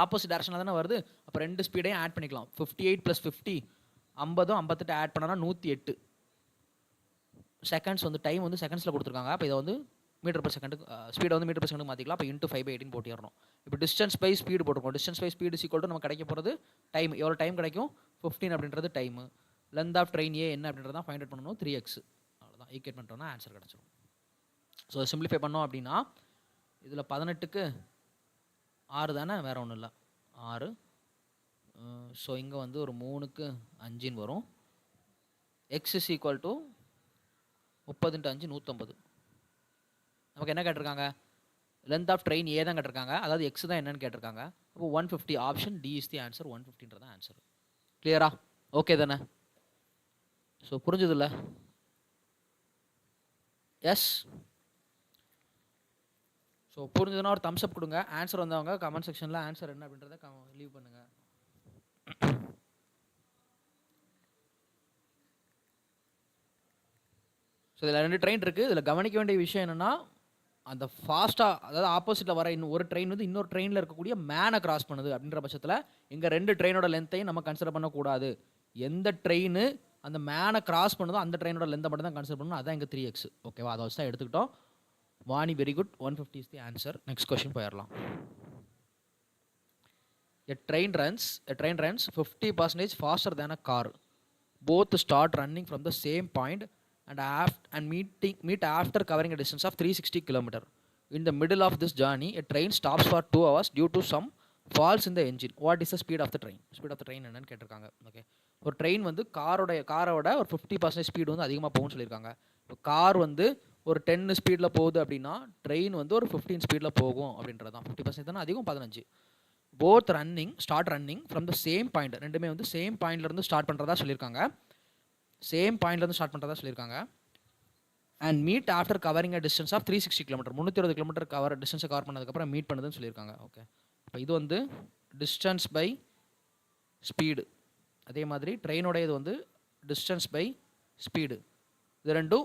ஆப்போசிட் டேரக்ஷனில் தானே வருது, அப்போ 2 ஸ்பீடையும் ஆட் பண்ணிக்கலாம். 58 + 50 50, 58 ஆட் பண்ணனா 108 செகண்ட்ஸ் வந்து டைம் வந்து செகண்ட்ஸில் கொடுத்துருக்காங்க. அப்போ இதை வந்து மீட்டர் பர் செகண்டுக்கு, ஸ்பீடை வந்து மீட்டர் பர் செகண்டுக்கு மாற்றிக்கலாம். அப்போ இன்ட்டு 5/18 போட்டிடணும். இப்போ டிஸ்டன்ஸ் பை ஸ்பீடு போட்டிருக்கோம். Distance by speed equal to நம்ம கிடைக்க போகிறது டைம். எவ்வளோ டைம் கிடைக்கும்? 15 அப்படின்றது time. Length of train A என்ன அப்படின்றத தான் ஃபைண்ட் அவுட் பண்ணணும். 3x. அவ்வளோதான். ஈக்குவேட் பண்ணிட்டோம்னா ஆன்சர் கிடச்சிடும். ஸோ சிம்பிளிஃபை பண்ணோம் அப்படின்னா இதில் 18க்கு 6 தானே, வேறு ஒன்றும் இல்லை, 6. ஸோ இங்கே வந்து ஒரு 3க்கு 5 வரும். X is equal to 30 × 5 150. நமக்கு என்ன கேட்டிருக்காங்க? லென்த் ஆஃப் ட்ரெயின் ஏ தான் கேட்டிருக்காங்க, அதாவது எக்ஸ் தான் என்னன்னு கேட்டிருக்காங்க. அப்போ 150. Option D is the answer. 150ன்றது ஆன்சர். கிளியரா? ஓகே தானே? ஸோ புரிஞ்சதில்ல? எஸ். ஸோ புரிஞ்சதுன்னா ஒரு தம்ஸ் அப் கொடுங்க. ஆன்சர் வந்தவங்க கமெண்ட் செக்ஷனில் ஆன்சர் என்ன அப்படின்றத லீவ் பண்ணுங்கள். ஸோ இதில் 2 ட்ரெயின் இருக்குது. இதில் கவனிக்க வேண்டிய விஷயம் என்னென்னா, அந்த ஃபாஸ்ட்டாக, அதாவது ஆப்போசிட்டில் வர ஒரு ட்ரெயின் வந்து இன்னொரு ட்ரெயினில் இருக்கக்கூடிய மேனை கிராஸ் பண்ணுது அப்படின்ற பட்சத்தில் இங்கே 2 ட்ரெயினோட லென்த்தையும் நம்ம கன்சிடர் பண்ணக்கூடாது. எந்த ட்ரெயின் அந்த மேனை கிராஸ் பண்ணுதோ அந்த ட்ரெயினோட லென்த்தை மட்டும் தான் கன்சிடர் பண்ணணும். அதான் இங்கே 3x. ஓகேவா? அதை வச்சு தான் எடுத்துக்கிட்டோம். Vani, very good. 150 is the answer. Next question போயிடலாம். A train runs 50% faster than a car. Both start running from the same point and meet after covering a distance of 360 km. In the middle of this journey, a train stops for 2 hours due to some faults in the engine. What is the speed of the train? Speed of the train என்னன்னு கேட்டிருக்காங்க. Okay, ஒரு train வந்து காரோட ஒரு 50% speed வந்து அதிகமாக போகும்னு சொல்லியிருக்காங்க. இப்போ கார் வந்து ஒரு 10 ஸ்பீடில் போகுது அப்படின்னா ட்ரெயின் வந்து ஒரு 15 ஸ்பீடில் போகும் அப்படின்றது தான். 50% தானே அதிகம், 15. Both start running from the same point. ரெண்டுமே வந்து சேம் பாயிண்ட்லேருந்து ஸ்டார்ட் பண்ணுறதா சொல்லியிருக்காங்க. And meet after covering a distance of 360 km. 360 km டிஸ்டன்ஸை கவர் பண்ணதுக்கப்புறம் மீட் பண்ணுதுன்னு சொல்லியிருக்காங்க. ஓகே, இப்போ இது வந்து டிஸ்டன்ஸ் பை ஸ்பீடு, அதே மாதிரி ட்ரெயினோட இது வந்து டிஸ்டன்ஸ் பை ஸ்பீடு. இது ரெண்டும்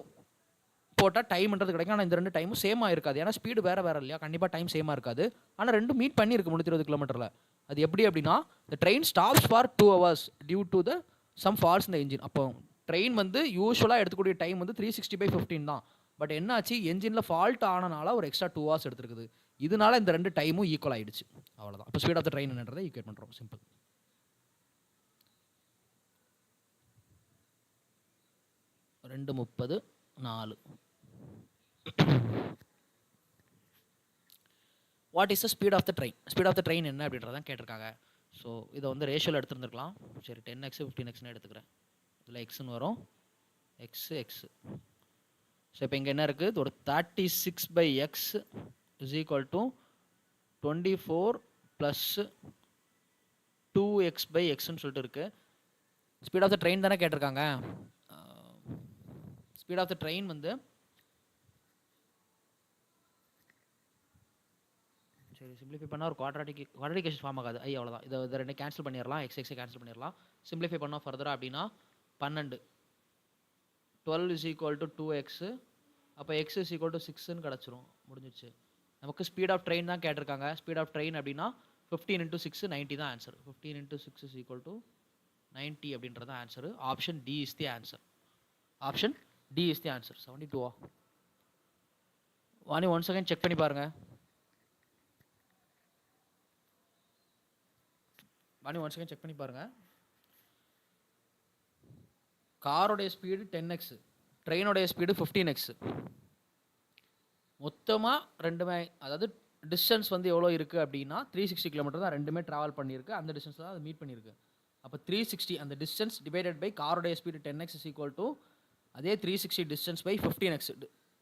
போட்டால் டைம்ன்றது கிடைக்கும். ஆனால் இந்த ரெண்டு டைமும் சேமாக இருக்காது, ஏன்னா ஸ்பீடு வேறு வேறு இல்லையா, கண்டிப்பாக டைம் சேமாக இருக்காது. ஆனால் ரெண்டும் மீட் பண்ணியிருக்கு 320 கிலோமீட்டரில். அது எப்படி அப்படின்னா, the train stops for 2 hours due to the some faults இந்த என்ஜின். அப்போ ட்ரெயின் வந்து யூஸ்வலாக எடுத்துக்கூடிய டைம் வந்து 360/15 தான். பட் என்னாச்சு, என்ஜினில் ஃபால்ட் ஆனனால ஒரு எக்ஸ்ட்ரா 2 hours எடுத்துருக்குது. இதனால இந்த ரெண்டு டைமும் ஈக்குவல் ஆகிடுச்சு, அவ்வளோதான். இப்போ ஸ்பீட் ஆஃப் த ட்ரெயின் என்னன்றதை ஈக்குவேட் பண்ணுறோம், சிம்பிள். ரெண்டு 30 4. What is the speed of the train? Speed of the train என்ன அப்படின்றதான் கேட்டிருக்காங்க. ஸோ இதை வந்து ரேஷியோவில் எடுத்துருந்துருக்கலாம். சரி, 10x 15xன்னு எடுத்துக்கிறேன். இதில் எக்ஸ்ன்னு வரும், எக்ஸு. ஸோ இப்போ இங்கே என்ன இருக்குது, ஒரு 36/x இஸ் ஈக்குவல் டு 24 + 2x/xன்னு சொல்லிட்டு இருக்குது. ஸ்பீட் ஆஃப் த ட்ரெயின் தானே கேட்டிருக்காங்க. ஸ்பீட் ஆஃப் த ட்ரெயின் வந்து சரி சிம்பிளிஃபை பண்ணால் ஒரு குவாட்ராட்டிகேஷன் ஃபார்ம் ஆகாது. அவ்வளோதான். இதை ரெண்டு கேன்சல் பண்ணிடலாம், எக்ஸை கேன்சல் பண்ணிடலாம். சிம்பிளிஃபை பண்ணால் ஃபர்தராக அப்படின்னா 12 12 = 2x. அப்போ x = 6ன்னு கிடச்சிரும், முடிஞ்சிச்சு. நமக்கு ஸ்பீட் ஆஃப் ட்ரெயின் தான் கேட்டிருக்காங்க. ஸ்பீட் ஆஃப் ட்ரெயின் அப்படின்னா 15 × 6 90 தான் ஆன்சர். 15 × 6 = 90 அப்படின்றது தான் answer. Option D is the answer. Option D is the answer. 72. Vani 1 second check பண்ணி பாருங்க. வாணி 1 செகண்ட் செக் பண்ணி பாருங்க. காரோடைய ஸ்பீடு 10x, ட்ரெயினோடைய ஸ்பீடு 15x. மொத்தமாக ரெண்டுமே, அதாவது டிஸ்டன்ஸ் வந்து எவ்வளோ இருக்குது அப்படின்னா 360 கிலோமீட்டர் தான் ரெண்டுமே ட்ராவல் பண்ணியிருக்கு. அந்த டிஸ்டன்ஸ் தான் அது மீட் பண்ணியிருக்கு. அப்போ 360 அந்த டிஸ்டன்ஸ் டிவைடட் பை காரோடைய speed 10x is equal to அதே 360 distance by 15x.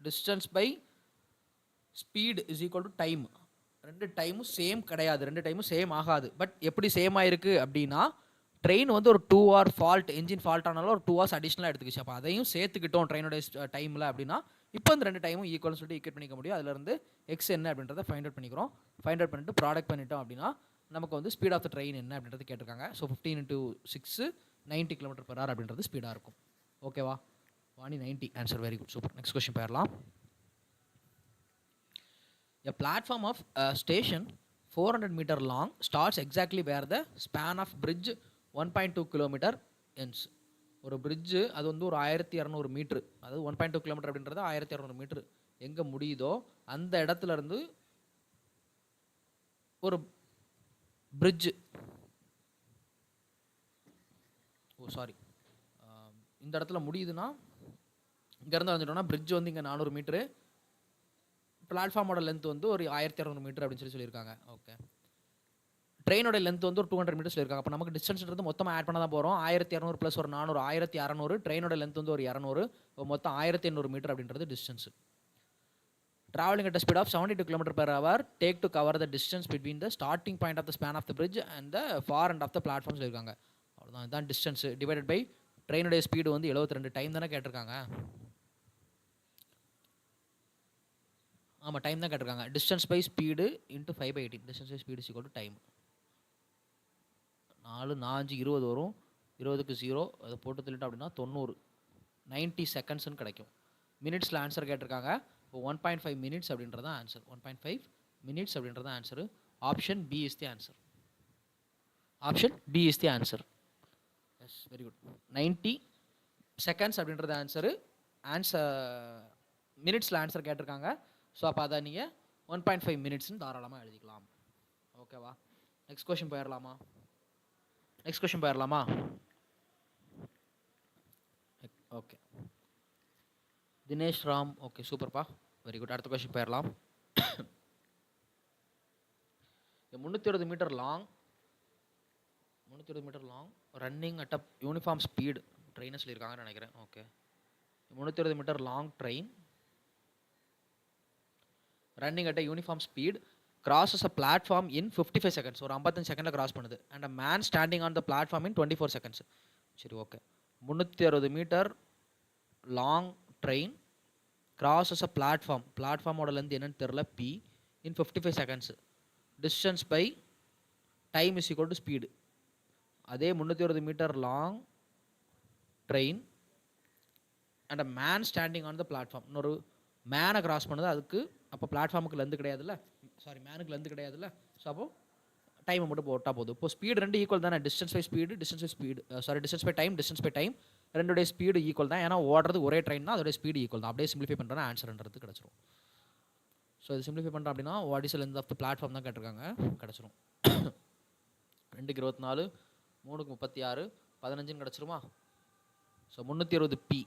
Distance by speed is equal to time. ரெண்டு டைமும் சேம் கிடையாது, ரெண்டு டைமும் சேம் ஆகாது. பட் எப்படி சேம் ஆயிருக்கு அப்படின்னா, ட்ரெயின் வந்து ஒரு 2 hour ஃபால்ட், என்ஜின் ஃபால்ட் ஆனாலும் ஒரு 2 hours அடிஷ்னலாக எடுத்துக்கிச்சு. அப்போ அதையும் சேர்த்துக்கிட்டோம் ட்ரெயினோட டைமில் அப்படின்னா, இப்போ இந்த ரெண்டு டைமும் ஈக்குவல்னு சொல்லிட்டு ஈக்குவேட் பண்ணிக்க முடியும். அதிலிருந்து எக்ஸ் என்ன அப்படின்றத ஃபைண்ட் அவுட் பண்ணிக்கிறோம். ஃபைண்ட் அவுட் பண்ணிட்டு ப்ராடக்ட் பண்ணிட்டோம் அப்படின்னா நமக்கு வந்து ஸ்பீட் ஆஃப் த ட்ரெயின் என்ன அப்படின்றது கேட்டிருக்காங்க. ஸோ 15 × 6 90 km/h அப்படின்றது ஸ்பீடாக இருக்கும். ஓகேவா? Vani 90 answer. Very good, super. Next question போயிடலாம். A platform of a station 400 meter long starts exactly where the span of bridge 1.2 km ends. ஒரு பிரிட்ஜு அது வந்து ஒரு 1200 மீட்ரு, அதாவது 1.2 km அப்படின்றது 1200 மீட்ரு எங்கே முடியுதோ அந்த இடத்துல இருந்து ஒரு பிரிட்ஜு, இந்த இடத்துல முடியுதுன்னா இங்கேருந்து வந்துட்டோம்னா பிரிட்ஜ் வந்து இங்கே 400 மீட்ரு, பிளாட்ஃபார்மோட லென்த் வந்து ஒரு 1200 மீட்டர் அப்படின்னு சொல்லியிருக்காங்க. ஓகே, ட்ரெயினோட லென்த் வந்து ஒரு 200 மீட்டர் சொல்லியிருக்காங்க. அப்போ நமக்கு டிஸ்டன்ஸ்ன்றது மொத்தமாக ஆட் பண்ண தான் போகிறோம். 1200 + ஒரு 400 1600. ட்ரெயினோட லென்த் வந்து ஒரு 200. இப்போ மொத்தம் 1800 மீட்டர் அப்படின்றது distance. Travelling at speed of 72 km/h take to cover the distance between the starting point of the span of the bridge and the far end of the platform சொல்லியிருக்காங்க. அவ்வளோதான், இதுதான் டிஸ்டன்ஸ் டிவைடட் பை ட்ரெயினுடைய speed வந்து 72. Time தானே கேட்டிருக்காங்க. ஆமாம், time தான் கேட்டிருக்காங்க. Distance by speed into 5/18. Distance by speed equal to time. 4 4 20 வரும். 20க்கு 0 அதை போட்டு தள்ளிட்டோம் அப்படின்னா 90 90 செகண்ட்ஸ்ன்னு கிடைக்கும். மினிட்ஸில் ஆன்சர் கேட்டிருக்காங்க. இப்போ 1.5 minutes அப்படின்றது தான் ஆன்சர். 1.5 minutes அப்படின்றது தான் answer. Option B is the answer. Option B is the answer. Yes, very good. 90 seconds அப்படின்றது ஆன்சரு. மினிட்ஸில் ஆன்சர் கேட்டிருக்காங்க. ஸோ அப்போ அதை நீங்கள் 1.5 minutesன்னு தாராளமாக எழுதிக்கலாம். ஓகேவா? நெக்ஸ்ட் கொஸ்டின் போயிடலாமா? ஓகே, தினேஷ் ராம். ஓகே, சூப்பர்ப்பா, வெரி குட். அடுத்த கொஸ்டின் போயிடலாம். 320 metre long running at a uniform speed ட்ரெயினை சொல்லியிருக்காங்கன்னு நினைக்கிறேன். Okay, 320 metre long train running at a uniform speed crosses a platform in 55 seconds. ஒரு 55 செகண்டில் கிராஸ் பண்ணுது. And a man standing on the platform in 24 seconds. சரி, ஓகே. 360 metre long train crosses a platform. பிளாட்ஃபார்மோட length என்னன்னு தெரில, P, in 55 seconds. Distance by time is equal to speed. அதே 360 metre long train and a man standing on the platform. இன்னொரு மேனை cross பண்ணுது, அதுக்கு அப்போ பிளாட்ஃபார்முக்கு லெந்து கிடையாதுல்ல, சாரி மேனுக்கு லெந்து கிடையாதுல்ல. ஸோ அப்போ டைமை மட்டும் போட்டால் போதும். இப்போ ஸ்பீடு ரெண்டு ஈக்குவல் தானே, distance by speed, distance by time, ரெண்டுடைய ஸ்பீடு ஈக்குவல் தான். ஏன்னா ஓடுறது ஒரே ட்ரெயின் தான், அதோட ஸ்பீடு ஈக்குவல் தான். அப்படியே சிம்பிளிஃபை பண்ணுறேன்னா ஆன்சர்ன்றது கிடச்சிரும். ஸோ இது சிம்பிளிஃபை பண்ணுறோம் அப்படின்னா what is length of the platform தான் கேட்டிருக்காங்க, கிடச்சிரும். 2க்கு 24, 3க்கு 36, 15 கிடச்சிருமா. So 360 P,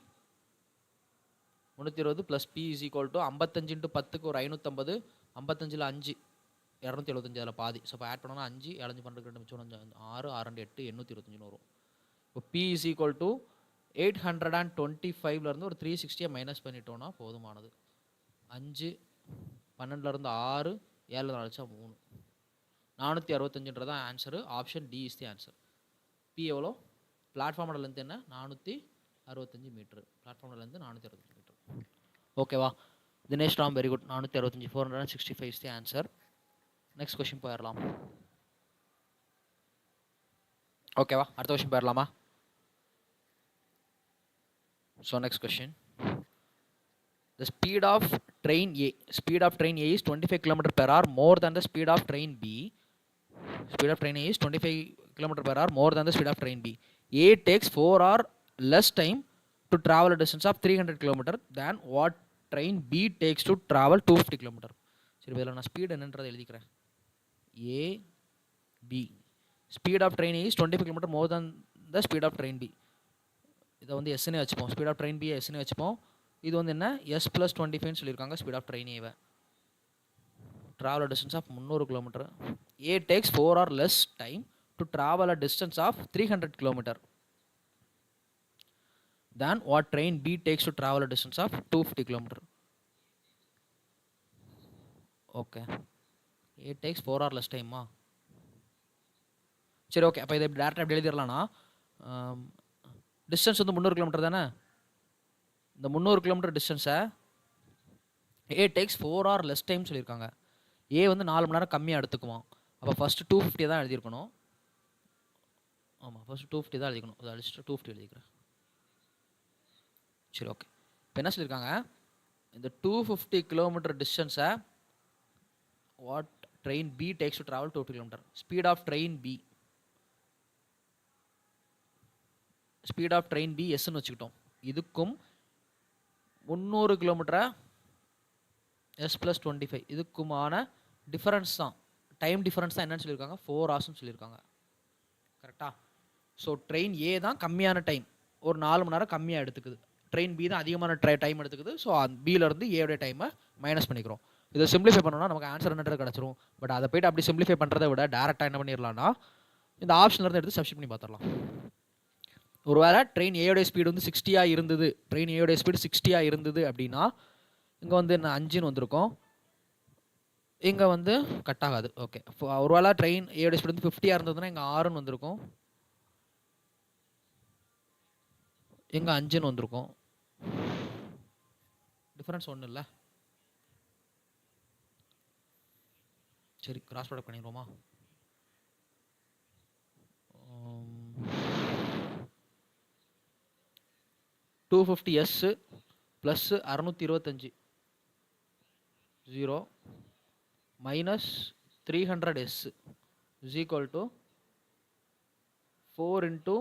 320 plus P is equal to 55 × 10க்கு ஒரு 550, 55ல் 5 275, அதில் பாதி. ஸோ இப்போ ஆட் பண்ணோன்னா 5 7 12 2 மிச்சம் 6 6 2 8 825 வரும். இப்போ பி இஸ் ஈக்குவல் டு 825லேருந்து ஒரு 360 மைனஸ் பண்ணிட்டோன்னா போதுமானது. 5 12லேருந்து 6 7 4 3 465 தான் answer. Option D is the answer. B எவ்வளோ, பிளாட்ஃபார்மோட லென்த் என்ன, 465 மீட்ரு. பிளாட்ஃபார்மோட length 465 metre. ஓகேவா. Dinesh Ram, very good. 465 465 is the answer. Next question போயிடலாம். ஓகேவா, அடுத்த கொஸ்டின் போயிடலாமா. So next question, the speed of train A is 25 km per hour more than the speed of train B. Speed of train A is 25 km per hour more than the speed of train B. A takes 4 hour less time to travel a distance of 300 km than what train B takes to travel 250 km. சரி, இதில் நான் speed என்னன்றதை எழுதிக்கிறேன். A B speed of train A is 25 km more than the speed of train B. இதை வந்து எஸ்ன்னு வச்சுப்போம், speed of train B எஸ்ன்னு வச்சுப்போம். இது வந்து என்ன, எஸ் ப்ளஸ் 25 சொல்லியிருக்காங்க ஸ்பீட் ஆஃப் ட்ரெயின் ஏவை. Travel distance of 300 kilometre. A takes 4 hour less time to travel a distance of 300 kilometre than what train B takes to travel a distance of 250 kilometre. Okay, A takes 4 hour less டைமா. சரி, okay. அப்போ இதை டேரெக்டாக எப்படி எழுதிடலாம்னா, distance வந்து 300 kilometre தானே. இந்த 300 kilometre டிஸ்டன்ஸை ஏ takes 4 hour less time சொல்லியிருக்காங்க. ஏ வந்து 4 மணி நேரம் கம்மியாக எடுத்துக்குவோம். அப்போ ஃபஸ்ட்டு 250 தான் எழுதியிருக்கணும். ஆமாம், ஃபஸ்ட்டு 250 தான் எழுதிக்கணும். அதை அடிச்சுட்டு 250 எழுதிக்கிறேன். சரி, ஓகே. இப்போ என்ன சொல்லியிருக்காங்க, இந்த 250 கிலோமீட்டர் டிஸ்டன்ஸை what train B takes to travel 250 kilometre. Speed of train B, speed of train B எஸ்ன்னு வச்சுக்கிட்டோம். இதுக்கும் 300 கிலோமீட்டரை எஸ் ப்ளஸ் 25 இதுக்குமான டிஃபரன்ஸ் தான், டைம் டிஃபரன்ஸ் தான் என்னன்னு சொல்லியிருக்காங்க, 4 hours சொல்லியிருக்காங்க. கரெக்டாக. ஸோ ட்ரெயின் ஏ தான் கம்மியான டைம், ஒரு 4 மணி நேரம் கம்மியாக எடுத்துக்குது. ட்ரெயின் பி தான் அதிகமான டைம் எடுத்துக்குது. ஸோ பியிலேருந்து ஏடைய டைமை மைனஸ் பண்ணிக்கிறோம். இதை சிம்பிளிஃபை பண்ணோன்னா நமக்கு ஆன்சர் என்னன்றது கிடச்சிரும். பட் அதை போய்ட்டு அப்படி சிம்பிளிஃபை பண்ணுறதை விட டேரெக்டாக என்ன பண்ணிடலாம்னா, இந்த ஆப்ஷன்லேருந்து எடுத்து சப்ஸ்டிட் பண்ணி பார்த்துடலாம். ஒருவேளை ட்ரெயின் ஏயோடைய ஸ்பீடு வந்து 60 இருந்தது, ட்ரெயின் ஏயோடைய ஸ்பீடு 60 இருந்தது அப்படின்னா இங்கே வந்து என்ன 5ன்னு வந்திருக்கும், இங்கே வந்து கட் ஆகாது. ஓகே, ஒருவேளை ட்ரெயின் ஏயோடைய ஸ்பீடு வந்து 50 இருந்ததுன்னா இங்கே 6ன்னு வந்திருக்கும், இங்கே 5ன்னு வந்திருக்கும். டிஃபரன்ஸ் ஒன்றும் இல்லை. சரி, கிராஸ் ப்ராடக்ட் பண்ணிடுவோமா. 250s plus 625 0 minus 300s is equal to 4 into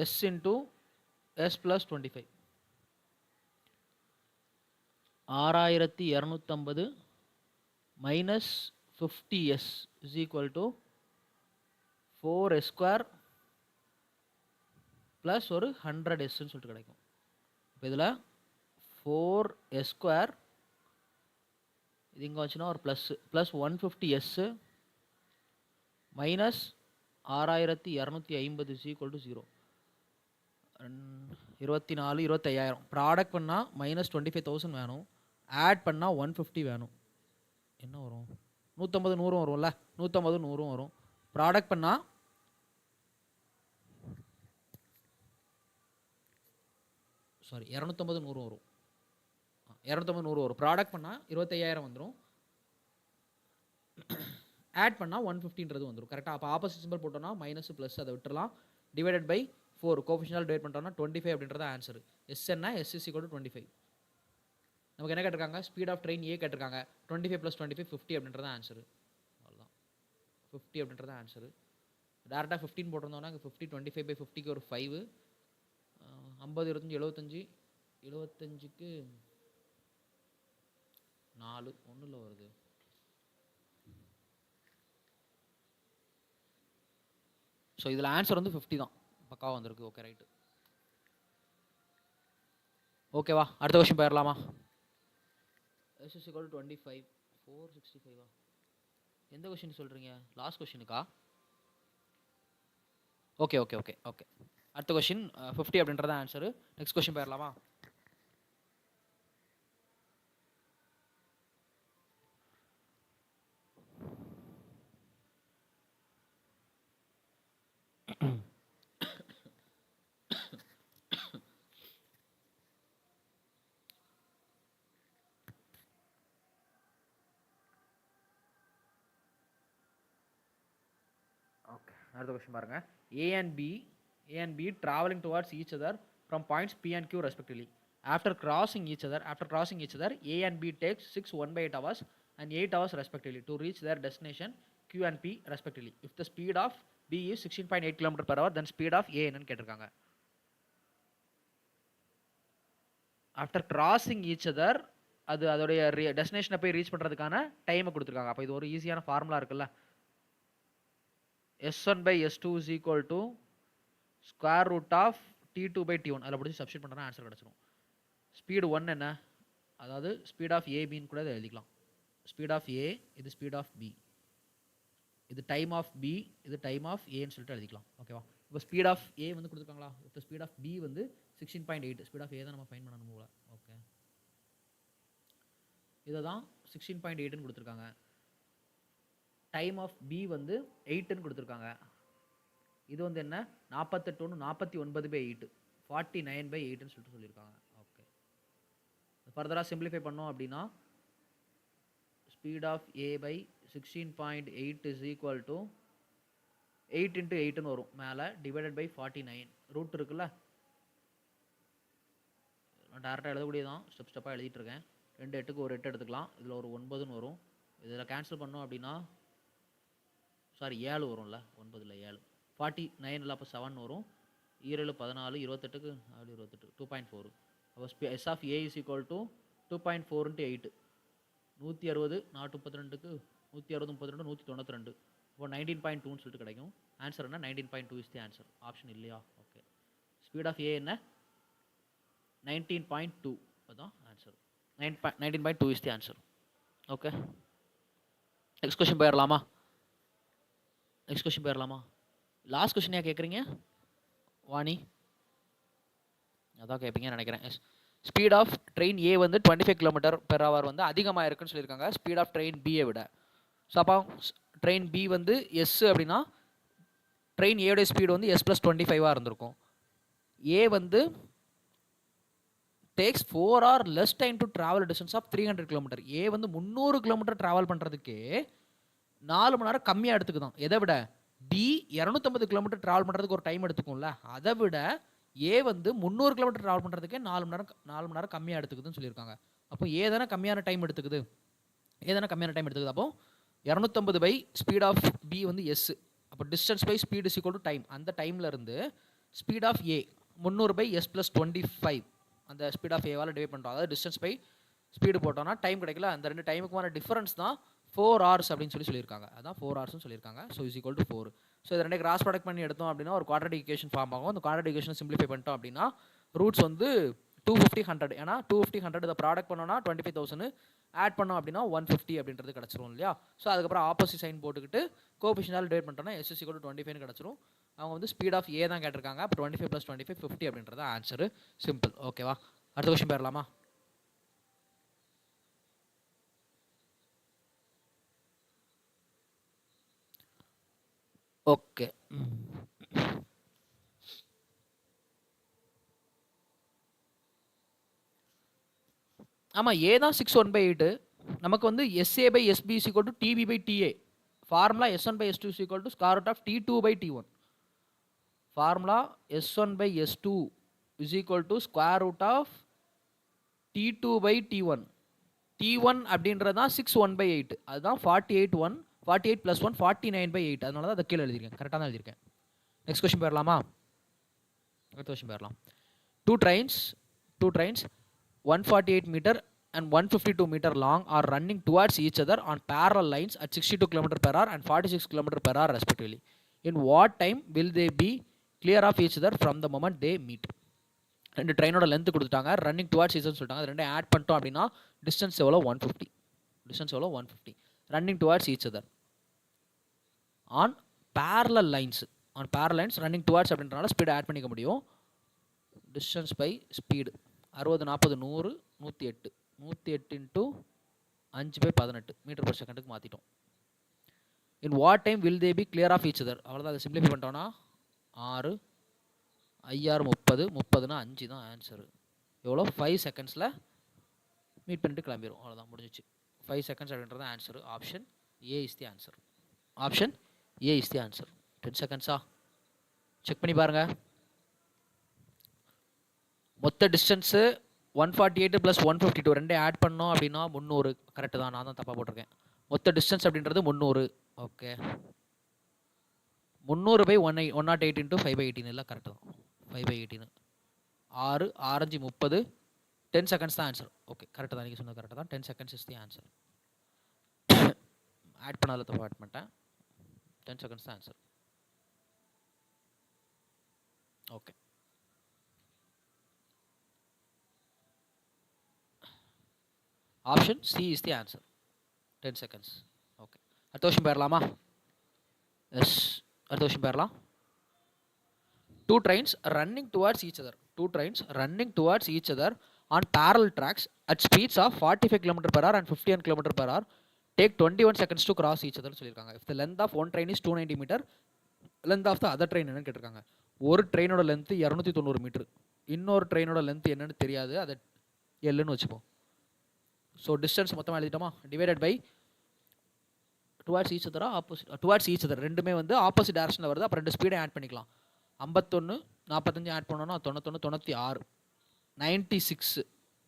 S into S plus 25. 6250 minus 50s is equal to 4s square plus ஒரு 100sன்னு சொல்லிட்டு கிடைக்கும். இப்போ இதில் 4s ஸ்கொயர் இது இங்கே வச்சுன்னா ஒரு plus 150s minus 6250 is equal to 0. 24 25000 product பண்ணால் மைனஸ் 25,000 வேணும், ஆட் பண்ணால் 150 வேணும். என்ன வரும், 150 100 வரும்ல, 150 100 வரும். ப்ராடக்ட் பண்ணால் சாரி 250 100 வரும். 250 100 வரும். ப்ராடக்ட் பண்ணால் 25000 வந்துடும், ஆட் பண்ணால் 150ன்றது வந்துடும் கரெக்டாக. அப்போ ஆப்போசிட் சிம்பிள் போட்டோம்னா மைனஸ் ப்ளஸ் அதை விட்டுறலாம். டிவைடட் பை 4 கோஎஃபிஷியன்ட் டிவைட் பண்ணிட்டோம்னா 25 அப்படின்றத ஆன்சர். எஸ் என்ன எஸ் இஸ் ஈக்குவல் டு 25. நமக்கு என்ன கேட்டிருக்காங்க, ஸ்பீட் ஆஃப் ட்ரெயின் ஏ கேட்டிருக்காங்க. 25 + 25 50 அப்படின்றத ஆன்சர். அவ்வளோதான் 50 அப்படின்றத ஆன்சர். டேரெக்டாக 15 போட்டிருந்தோம்னா 50 25/50க்கு ஒரு 5 50 25 75க்கு 4 ஒன்றில் வருது. ஸோ இதில் ஆன்சர் வந்து 50 தான் பக்காவாக வந்திருக்கு. Okay right. ஓகேவா, அடுத்த கொஸ்டின் போயிடலாமா? S is equal to 25 465 எந்த கொஸ்டின் சொல்கிறீங்க? லாஸ்ட் கொஸ்டினுக்கா? ஓகே ஓகே ஓகே ஓகே அடுத்த கொஸ்டின் 50 அப்படின்றத ஆன்சரு. நெக்ஸ்ட் கொஸ்டின் போயிடலாமா? ஓகே அடுத்த கொஸ்டின் பாருங்கள். A and B traveling towards each other from points P and Q respectively. After crossing each other, A and B takes 6 1/8 hours and 8 hours respectively to reach their destination Q and P respectively. If the speed of B is 16.8 km/h, then speed of A என்னன்னு கேட்டிருக்காங்க. After crossing each other அது அதோடைய டெஸ்டினேஷனை போய் reach பண்ணுறதுக்கான டைமை கொடுத்துருக்காங்க. அப்போ இது ஒரு ஈஸியான ஃபார்முலா இருக்குல்ல. S1/S2 is equal to square root of T2/T1. அதில் பிடிச்சி சப்ஸ்டிட் பண்ணுறா ஆன்சர் கிடச்சிரும். ஸ்பீடு 1 என்ன, அதாவது ஸ்பீட் ஆஃப் ஏபின்னு கூட இதை எழுதிக்கலாம். ஸ்பீட் ஆஃப் ஏ இது ஸ்பீட் ஆஃப் பி, இது டைம் ஆஃப் பி, இது டைம் ஆஃப் ஏன்னு சொல்லிட்டு எழுதிக்கலாம். ஓகேவா? இப்போ ஸ்பீட் ஆஃப் ஏ வந்து கொடுத்துருக்காங்களா, இப்போ ஸ்பீட் ஆஃப் பி வந்து 16.8, ஸ்பீட் ஆஃப் ஏ தான் நம்ம ஃபைன் பண்ணணும் போல. ஓகே, இதை தான் 16.8ன்னு கொடுத்துருக்காங்க. டைம் ஆஃப் பி வந்து 8ன்னு கொடுத்துருக்காங்க. இது வந்து என்ன 48 49/8 49/8ன்னு சொல்லிட்டு சொல்லியிருக்காங்க. ஓகே, ஃபர்தராக சிம்பிளிஃபை பண்ணோம் அப்படின்னா speed of A by 16.8 is equal to 8 × 8ன்னு வரும் மேலே, டிவைடட் பை 49 ரூட் இருக்குல்ல. நான் டேரெக்டாக எழுதக்கூடியதான், ஸ்டெப் ஸ்டெப்பாக எழுதிட்டு இருக்கேன். 2 8க்கு ஒரு 8 எடுத்துக்கலாம், இதில் ஒரு 9ன்னு வரும். இதில் கேன்சல் பண்ணோம் அப்படின்னா 7 வரும்ல, 9ல் 7 49 அப்போ 7 வரும். 7 14 28க்கு 28 2.4. அப்போ S of A is equal to 2.4 × 8 160 432க்கு 160 32 192. இப்போ 19.2ன்னு சொல்லிட்டு கிடைக்கும். ஆன்சர் என்ன 19.2 இஸ் தி ஆன்சர். ஆப்ஷன் இல்லையா? ஓகே, ஸ்பீட் ஆஃப் ஏ என்ன 19.2 அதுதான் answer. 19.2 is the answer. Okay, next question போயிடலாமா? லாஸ்ட் கொஸ்டின் ஏன் கேட்குறீங்க வாணி? அதான் கேட்பீங்கன்னு நினைக்கிறேன். ஸ்பீட் ஆஃப் ட்ரெயின் ஏ வந்து 25 km/h வந்து அதிகமாக இருக்குன்னு சொல்லியிருக்காங்க ஸ்பீட் ஆஃப் ட்ரெயின் பியை விட. ஸோ அப்போ ட்ரெயின் பி வந்து எஸ் அப்படின்னா ட்ரெயின் ஏடைய ஸ்பீடு வந்து S+25 இருந்திருக்கும். ஏ வந்து tax 4 hours less time to travel a distance of 300 km. ஏ வந்து 300 km ட்ராவல் பண்ணுறதுக்கே 4 மணி நேரம் கம்மியாக எடுத்துக்குதான். எதை விட பி 250 km ட்ராவல் பண்ணுறதுக்கு ஒரு டைம் எடுத்துக்கும்ல, அதை விட ஏ வந்து 300 km ட்ராவல் பண்ணுறதுக்கே 4 மணி நேரம் கம்மியாக எடுத்துக்குதுன்னு சொல்லியிருக்காங்க. அப்போ ஏ தானே கம்மியான டைம் எடுத்துக்குது. அப்போ 250 பை ஸ்பீட் ஆஃப் பி வந்து எஸ். அப்போ distance by speed is equal to time. அந்த டைமில் இருந்து speed of A 300 by S+25 அந்த ஸ்பீட் ஆஃப் ஏவால் டிவைட் பண்ணுறோம். அதாவது டிஸ்டன்ஸ் பை ஸ்பீடு போட்டோம்னா டைம் கிடைக்கல. அந்த ரெண்டு டைமுக்குமான டிஃபரன்ஸ் தான் 4 hours அப்படின்னு சொல்லியிருக்காங்க. அதான் 4 hours சொல்லியிருக்காங்க. So is equal to 4. So இது ரெண்டே கிராஸ் ப்ராடக்ட் பண்ணி எடுத்தோம் அப்படின்னா ஒரு குவாட்ரேட்டிக் ஈக்குவேஷன் ஃபார்ம் ஆகும். அந்த குவாட்ரேட்டிக் ஈக்குவேஷன் சிம்பிளிஃபை பண்ணிட்டோம் அப்படின்னா ரூட்ஸ் வந்து 250 100. ஏன்னா 250 100 இதை ப்ராடக்ட் பண்ணோன்னா 25,000 ஆட் பண்ணோம் அப்படின்னா 150 அப்படின்றது கிடச்சிரும் இல்லையா. ஸோ அதுக்கப்புறம் ஆப்போசிட் சைன் போட்டுக்கிட்டு கோஎஃபிஷியன்ட் டிவைட் பண்ணிட்டோம்னா S is equal to 25 கிடச்சிரும். அவங்க வந்து ஸ்பீட் ஆஃப் ஏ தான் கேட்டிருக்காங்க. அப்போ 25 + 25 50 அப்படின்றது ஆன்சரு. சிம்பிள். ஓகேவா, அடுத்த கொஸ்டின் போயிடலாமா? ஓகே, ஆமாம், ஏ தான் 6 1/8. நமக்கு வந்து SA/SB is equal to TB/TA formula S1/S2 is equal to square root of T2/T1. Formula S1/S2 is equal to square root of T2/T1. T1 அப்படின்றது தான் 6 1/8, அதுதான் 48 + 1 49/8. அதனால தான் அதை கீழே எழுதியிருக்கேன், கரெக்டாக தான் எழுதியிருக்கேன். நெக்ஸ்ட் கொஸ்டின் போயிடலாமா? அடுத்த கொஸ்டின் போயிடலாம். Two trains 148 meter and 152 meter long are running towards each other on parallel lines at 62 km/h and 46 km/h respectively. In what time will they be clear of each other from the moment they meet? ரெண்டு ட்ரெயினோட length கொடுத்துட்டாங்க, running towards each other சொல்லிட்டாங்க. அது ரெண்டும் add பண்ணிட்டோம் அப்படின்னா distance எவ்வளோ? 150. Running towards each other ஆன் parallel lines ரன்னிங் டுவார்ட்ஸ் அப்படின்றனால ஸ்பீடு ஆட் பண்ணிக்க முடியும். டிஸ்டன்ஸ் பை ஸ்பீடு 60 40 100 108 108 × 5/18 மீட்டர்/செகண்டுக்கு மாற்றிட்டோம். In what time will they be clear of each other? அவ்வளோதான். அதை சிம்பிளிஃபை பண்ணிட்டோம்னா 6 5 30 30னா 5 தான் ஆன்சரு. எவ்வளோ? 5 செகண்ட்ஸில் மீட் பண்ணிட்டு கிளம்பிடும். அவ்வளோதான், முடிஞ்சிச்சு. 5 செகண்ட்ஸ் அப்படின்றது answer. Option A is the answer. 10 செகண்ட்ஸா? செக் பண்ணி பாருங்கள். மொத்த டிஸ்டன்ஸு 148 + 152 ரெண்டே ஆட் பண்ணோம் அப்படின்னா 300. கரெக்டு தான், நான் தான் தப்பாக போட்டிருக்கேன். மொத்த டிஸ்டன்ஸ் அப்படின்றது 300. ஓகே, 300/108 × 5/18 இல்லை, கரெக்டு தான். 5/18 6 6 5 30 10 செகண்ட்ஸ் தான் ஆன்சர். ஓகே, கரெக்டு தான், நீங்கள் சொன்னது கரெக்டாக தான். 10 seconds is the answer. Add பண்ணாத தப்பு ஆட் பண்ணிட்டேன். 10 செகண்ட்ஸ் தான் answer. Okay, option C is the answer. 10 seconds. Okay, அடுத்த கொஸ்டின் போயிடலாமா? எஸ், அடுத்த கொஸ்டின் போயிடலாம். Two trains running towards each other on parallel tracks at speeds of 45 km/h and 51 km/h take 21 seconds to cross each other சொல்லியிருக்காங்க. If the length of one train is 290 meter, length of the other train என்னன்னு கேட்டிருக்காங்க. ஒரு ட்ரெயினோட length 290 metre, இன்னொரு ட்ரெயினோட length என்னன்னு தெரியாது, அதை எல்லுன்னு வச்சுப்போம். So distance மொத்தமாக எழுதிட்டோமா? டிவைடட் பை டுவார்ட்ஸ் ஈச் அதரா ஆப்போசிட்? டுவார்ட்ஸ் ஈச் அதர் ரெண்டுமே வந்து ஆப்போசிட் டேரக்ஷனில் வருது. அப்போ ரெண்டு ஸ்பீடை ஆட் பண்ணிக்கலாம். 51 45 ஆட் பண்ணோன்னா 91 96 96.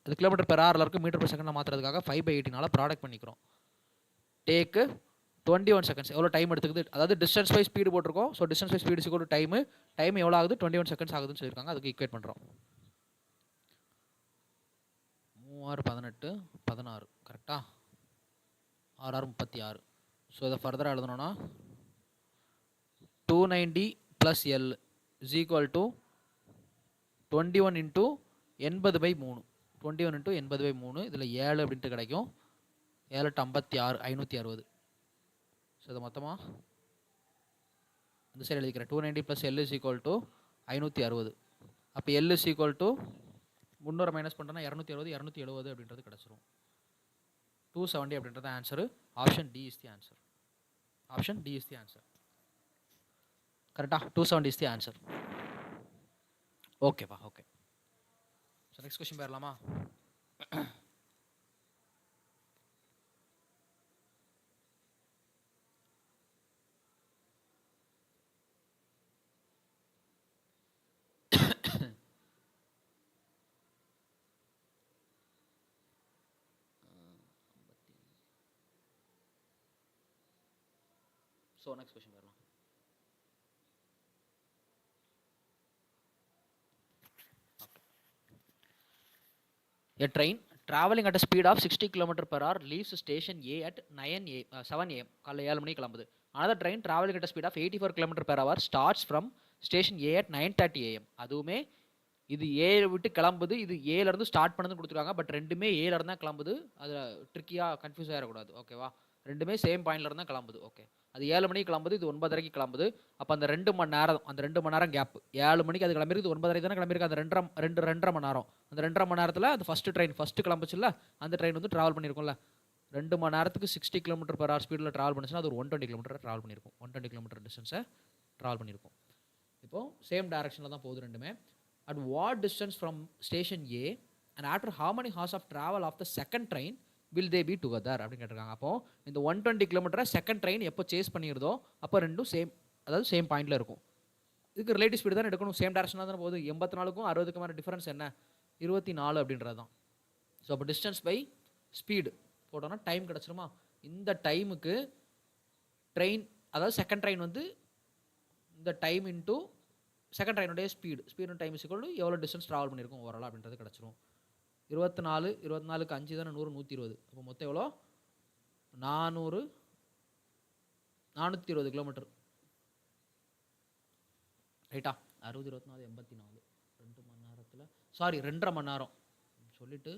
அது km/h இருக்கும், மீட்டர்/செகண்ட் மாற்றுறதுக்காக 5/18 ப்ராடக்ட் பண்ணிக்கிறோம். டேக்கு 21 செகண்ட்ஸ். எவ்வளோ டைம் எடுத்துக்குது? அதாவது டிஸ்டன்ஸ் பை ஸ்பீடு போட்டிருக்கோம். So distance by speed = time எவ்வளோ ஆகுது? 21 செகண்ட்ஸ் ஆகுதுன்னு சொல்லியிருக்காங்க. அதுக்கு ஈக்குவேட் பண்ணுறோம். 3 6 18 16 கரெக்டா? 6 6 36. ஸோ இதை ஃபர்தராக எழுதணும்னா 290 + L is equal to 21 × 80/3. 21 × 80/3. இதில் 7 அப்படின்ட்டு கிடைக்கும். 7 8 56 560. ஸோ இதை மொத்தமாக அந்த சைடு எழுதிக்கிறேன். 290 + L is equal to 560. அப்போ L is equal to 300 minus பண்ணுறோன்னா 260 270 அப்படின்றது கிடச்சிரும். 270 அப்படின்றது answer. Option D is the answer. கரெக்டா? 270 இஸ் தி ஆன்சர். ஓகேப்பா, ஓகே. ஸோ நெக்ஸ்ட் கொஸ்டின் போயிடலாமா? ஸோ நெக்ஸ்ட் கொஸ்டின் போயிடலாம். A train traveling at a speed of 60 km/h leaves station A at 7 AM. காலைல 7 மணிக்கு கிளம்புது. Another train traveling at a speed of 84 km/h starts from station A at 9:30 AM. அதுவுமே இது ஏ விட்டு கிளம்புது, இது ஏலேருந்து ஸ்டார்ட் பண்ணதுன்னு கொடுத்துருக்காங்க. பட் ரெண்டுமே ஏலேருந்து தான் கிளம்புது. அதில் ட்ரிக்கியாக கன்ஃபியூஸ் ஆகிடக்கூடாது. ஓகேவா? ரெண்டுமே சேம் பாயிண்ட்லேருந்து தான் கிளம்புது. ஓகே, அது 7 மணிக்கு கிளம்புது, இது 9:30 கிளம்புது. அப்போ அந்த 2 மணி நேரம் கேப். 7 மணிக்கு அது கிளம்பிருக்கு, 9:30 தானே கிளம்பிருக்கு. அந்த 2.5 மணி நேரம். அந்த 2.5 மணி நேரத்தில் அது ஃபஸ்ட்டு கிளம்புச்சுல்ல, அந்த ட்ரெயின் வந்து ட்ராவல் பண்ணியிருக்கோம்ல. 2 மணி நேரத்துக்கு 60 km/h ஸ்பீடில் ட்ராவல் பண்ணுச்சுன்னா அது ஒரு 120 km ட்ராவல் பண்ணியிருக்கும். 120 km டிஸ்டன்ஸை ட்ராவல் பண்ணியிருக்கும். இப்போது சேம் டைரக்ஷனில் தான் போகுது ரெண்டுமே. At what distance from station A and after how many hours of travel of the second train will they B together அப்படின்னு கேட்டிருக்காங்க. அப்போ இந்த 120 கிலோமீட்டரை செகண்ட் ட்ரெயின் எப்போ சேஸ் பண்ணிடுதோ அப்போ ரெண்டும் சேம், அதாவது சேம் பாயிண்டில் இருக்கும். இதுக்கு ரிலேட்டிவ் ஸ்பீடு தான் எடுக்கணும், சேம் டேரக்ஷனாக தானே போகுது. 84க்கும் 60க்கும் மேலே டிஃபரன்ஸ் என்ன, 24 அப்படின்றது தான். ஸோ அப்போ டிஸ்டன்ஸ் பை ஸ்பீடு போட்டோன்னா டைம் கிடச்சிருமா. இந்த டைமுக்கு ட்ரெயின், அதாவது செகண்ட் ட்ரெயின் வந்து இந்த டைம் இன்ட்டு செகண்ட் ட்ரெயினுடைய ஸ்பீடு டைம் இஸ்இக்குவல் டு எவ்வளோ டிஸ்டன்ஸ் ட்ராவல் பண்ணியிருக்கும் ஓவரால் அப்படின்றது கிடச்சிரும். 24க்கு 5 தானே 100, 120. அப்போ மொத்தம் எவ்வளோ, 420 கிலோமீட்டர் ரைட்டா. 60, 24, 84, 2 மணி நேரத்தில், சாரி 2.5 மணி நேரம் சொல்லிவிட்டு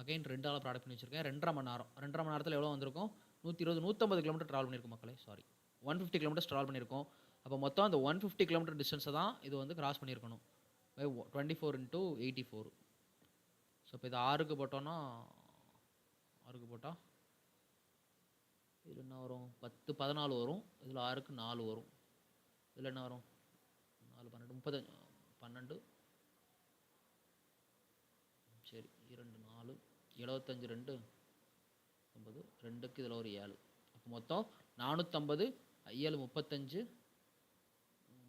அகைன் 2ஆல் ப்ராடக்ட் பண்ணி வச்சுருக்கேன். 2.5 மணி நேரம், 2.5 மணி நேரத்தில் எவ்வளோ வந்திருக்கும், 120, 150 கிலோமீட்டர் ட்ராவல் பண்ணியிருக்கும் மக்களே. சாரி 150 கிலோமீட்டர்ஸ் ட்ராவல் பண்ணியிருக்கோம். அப்போ மொத்தம் அந்த 150 கிலோமீட்டர் டிஸ்டன்ஸை தான் இது வந்து கிராஸ் பண்ணியிருக்கணும் பை 24 × 84. ஸோ இப்போ இது 6க்கு போட்டோன்னா, 6க்கு போட்டால் இதில் என்ன வரும், 10, 14 வரும். இதில் 6க்கு 4 வரும். இதில் என்ன வரும், 4, 12, 35, 12, சரி 2, 4, 75, 2, 50, 2க்கு இதில் ஒரு 7. அப்போ மொத்தம் 450, 7, 35,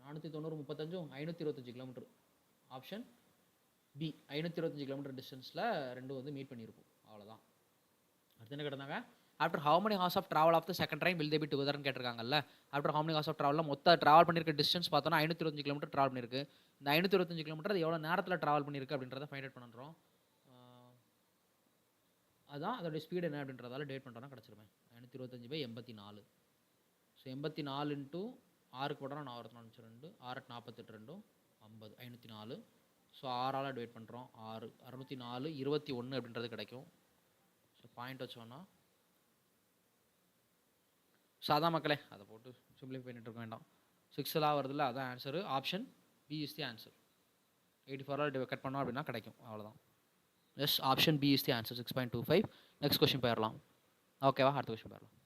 490, 35, 525 கிலோமீட்டர். ஆப்ஷன் பி 525 கிலோமீட்டர் டிஸ்டன்ஸில் ரெண்டும் வந்து மீட் பண்ணியிருக்கும். அவ்வளோதான். அடுத்து என்ன கேட்டாங்க, after how many hours of travel of the second train will they be டுகெதர்னு கேட்டிருக்காங்கல்ல. After how many hours of ட்ராவலில் மொத்த ட்ராவல் பண்ணியிருக்க டிஸ்டன்ஸ் பார்த்தோன்னா 525 கிலோமீட்டர் ட்ராவல் பண்ணியிருக்கு. இந்த 525 கிலோமீட்டர் அது எவ்வளோ நேரத்தில் ட்ராவல் பண்ணியிருக்கு அப்படின்றத ஃபைண்ட் அவுட் பண்ணுறோம். அதான் அதோடைய ஸ்பீடு என்ன அப்படின்றதால டேட் பண்ணுறோன்னா கிடச்சிருமே. 525/84. ஸோ 84 × 6க்கு போட்டோன்னா 442, 6, 48, 2, 50, 504. ஸோ 6ஆல் டிவைட் பண்ணுறோம், 6, 604, 21 அப்படின்றது கிடைக்கும். ஸோ பாயிண்ட் வச்சோன்னா சாதா மக்களே அதை போட்டு சிம்பிளிஃபை பண்ணிட்டு இருக்க வேண்டாம். 6 வருதுல்ல, அதான் answer. Option B is the answer. 84ஆல் கட் பண்ணோம் அப்படின்னா கிடைக்கும். அவ்வளோதான். Yes, option B is the answer. 6.25. Next question போயிடலாம். ஓகேவா, அடுத்த கொஸ்டின் போயிடலாம்.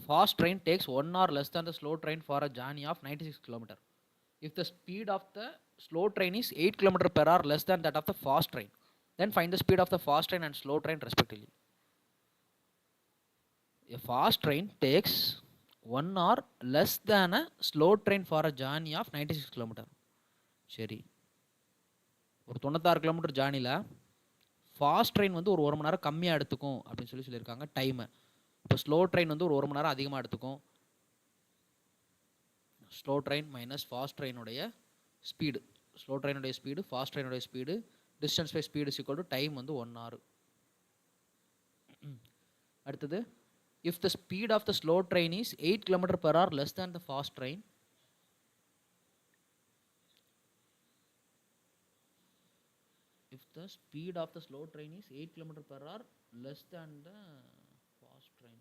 Fast train takes 1 hour less than the slow train for a journey of 96 km. If the speed of the slow train is 8 km per hour less than that of the fast train, then find the speed of the fast train and slow train respectively. A fast train takes 1 hour less than a slow train for a journey of 96 km. சரி, ஒரு 96 kilometre ஜார்னியில் fast train வந்து ஒரு மணி நேரம் கம்மியாக எடுத்துக்கும் அப்படின்னு சொல்லியிருக்காங்க டைமை. இப்போ ஸ்லோ ட்ரெயின் வந்து ஒரு மணி நேரம் அதிகமாக எடுத்துக்கும். ஸ்லோ ட்ரெயின் மைனஸ் ஃபாஸ்ட் ட்ரெயினுடைய ஸ்பீடு, ஸ்லோ ட்ரெயினுடைய ஸ்பீடு, ஃபாஸ்ட் ட்ரெயினுடைய speed, distance by speed is equal to time வந்து 1 hour. அடுத்தது, if the speed of the slow train is 8 km per hour less than the fast train, if the speed of the slow train is 8 km per hour less than the fast train.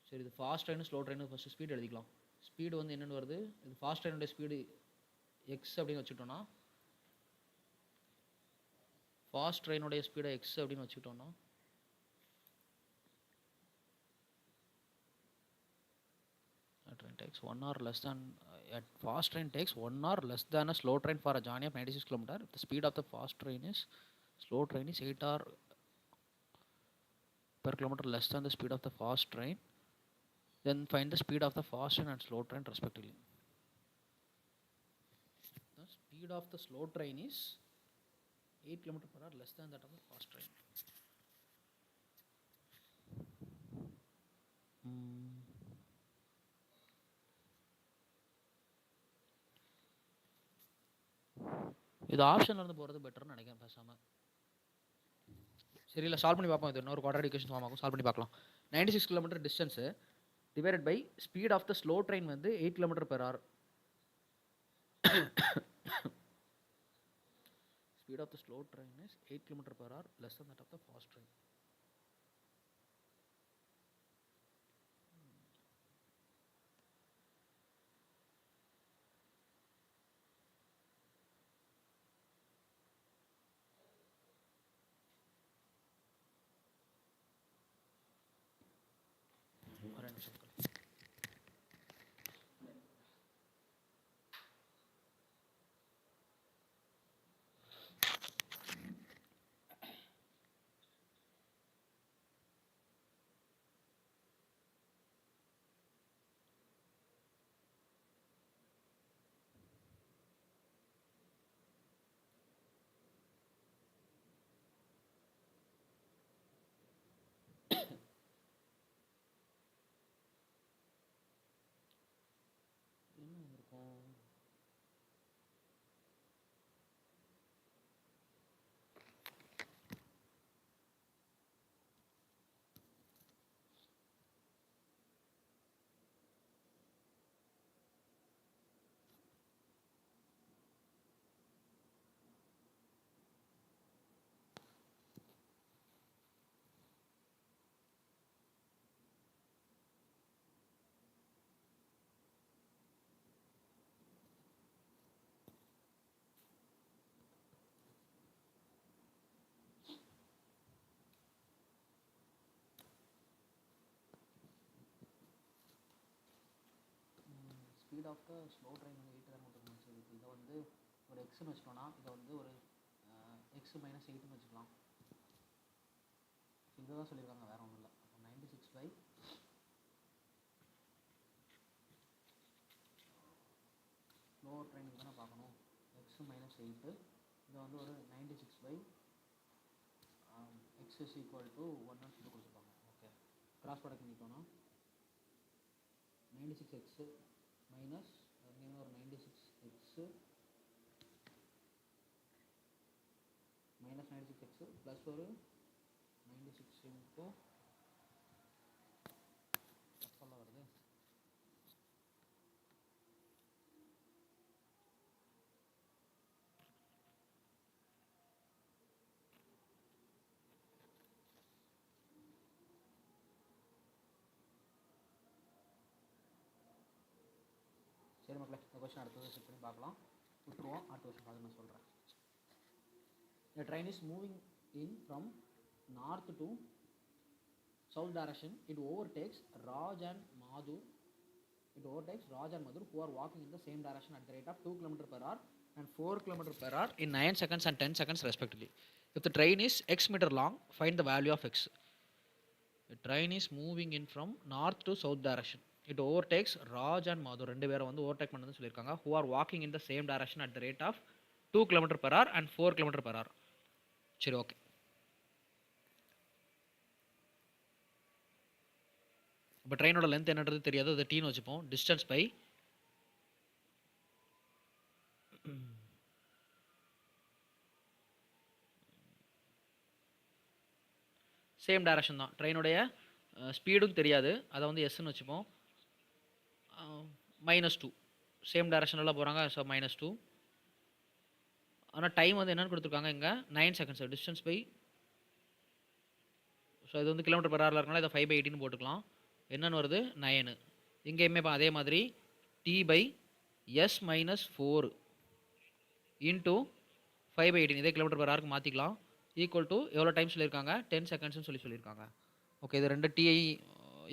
சரி, இது fast train slow train first speed எழுதிக்கலாம். Speed வந்து என்னென்னு வருது, இது fast ட்ரெயினுடைய speed X அப்படின்னு வச்சுக்கிட்டோன்னா, fast ட்ரெயினுடைய ஸ்பீடை எக்ஸ் அப்படின்னு வச்சுக்கிட்டோன்னா, train takes 1 hour less than fast train takes 1 hour less than a slow train for a journey of 96 km. If the speed of the fast train is, slow train is 8 hour per kilometer less than the speed of the fast train, then find the speed of the fast train and slow train respectively. The speed of the slow train is 8 km per hour less than that of the fast train. இது ஆப்ஷனில் இருந்து போகிறது பெட்டர்னு நினைக்கிறேன் பேசாமல். சரி, இல்லை solve பண்ணி பார்ப்போம். இது இன்னொரு குவாட்ரேட்டிக் ஈக்குவேஷன் ஃபார்ம் ஆகும், சால்வ் பண்ணி பார்க்கலாம். 96 km distance divided by speed of the slow train வந்து 8 km per hour. Speed of the slow train is 8 km per hour less than that of the fast train. Speed of the slow train வந்து 8 தான் கொடுத்துருக்காங்க. சரி, இதை வந்து ஒரு எக்ஸ்ன்னு வச்சுட்டோம்னா இதை வந்து ஒரு எக்ஸ் மைனஸ் 8ன்னு வச்சுக்கலாம். இதை தான் சொல்லியிருக்காங்க, வேறு ஒன்றும் இல்லை. 96 பை ஸ்லோ ட்ரெயினுக்கு தானே பார்க்கணும், எக்ஸ் மைனஸ் 8. இதை வந்து ஒரு 96 by X is equal to 1 சொல்லி கொடுத்துருப்பாங்க. ஓகே, கிராஸ் ப்ராடக்ட் பண்ணிட்டோன்னா 96x மைனஸ் ஒரு 96x மைனஸ் 96x ப்ளஸ் ஒரு 96 இன்ட்டு தப்பெல்லாம் வருது. சரி மக்களே, இந்த கொஸ்டின் அடுத்தது செக் பண்ணி பார்க்கலாம். விட்டுருவோம், அடுத்த கொஸ்டின் பார்த்து நான் சொல்கிறேன். The train is moving in from north to south direction. It overtakes Raj and Madhu. Who are walking in the same direction at the rate of 2 km/h and 4 km/h in 9 seconds and 10 seconds respectively. If the train is x meter long, find the value of x. The train is moving in from north to south direction. It overtakes Raj and Madhu. ரெண்டு பேரை வந்து overtake பண்ணதுன்னு சொல்லியிருக்காங்க. Who are walking in the same direction at the rate of 2 km/h and 4 km/h. சரி, okay. இப்போ ட்ரெயினோட length என்னன்றது தெரியாது, அதை டீன்னு வச்சுப்போம். டிஸ்டன்ஸ் பை சேம் டைரக்ஷன் தான். ட்ரெயினுடைய ஸ்பீடும் தெரியாது, அதை வந்து எஸ்ன்னு வச்சுப்போம். -2 சேம் டைரக்ஷனில் போகிறாங்க, ஸோ -2. ஆனால் டைம் வந்து என்னென்னு கொடுத்துருக்காங்க இங்கே 9 செகண்ட்ஸ். டிஸ்டன்ஸ் பை, ஸோ இது வந்து km/h இருக்கனால இதை 5/18 போட்டுக்கலாம். என்னென்னு வருது 9. இங்கேயுமே அதே மாதிரி t/s-4 இன்ட்டு 5/18 இதே km/h மாற்றிக்கலாம். ஈக்குவல் டு எவ்வளோ டைம் சொல்லியிருக்காங்க, 10 செகண்ட்ஸ்னு சொல்லியிருக்காங்க. ஓகே, இது ரெண்டு டிஐ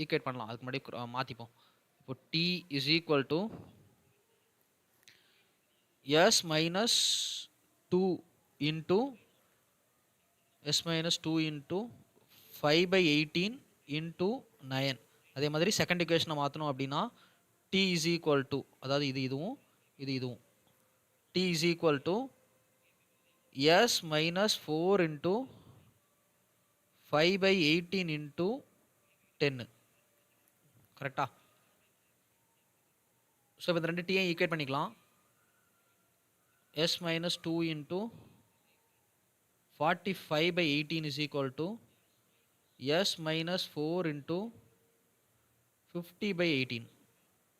ஈக்குவேட் பண்ணலாம். அதுக்கு முன்னாடி மாற்றிப்போம். இப்போ t is equal to s-2 into s-2 5/18 into 9. அதே மாதிரி செகண்ட் இக்குவேஷனை மாற்றணும் அப்படின்னா t இஸ் ஈக்குவல் டு, அதாவது இதுவும் t is equal to s-4 into 5/18 into 10. கரெக்டா? ஸோ இப்போ இந்த ரெண்டு டீயை ஈக்குவேட் பண்ணிக்கலாம். s-2 into 45/18 is equal to s-4 into 50/18.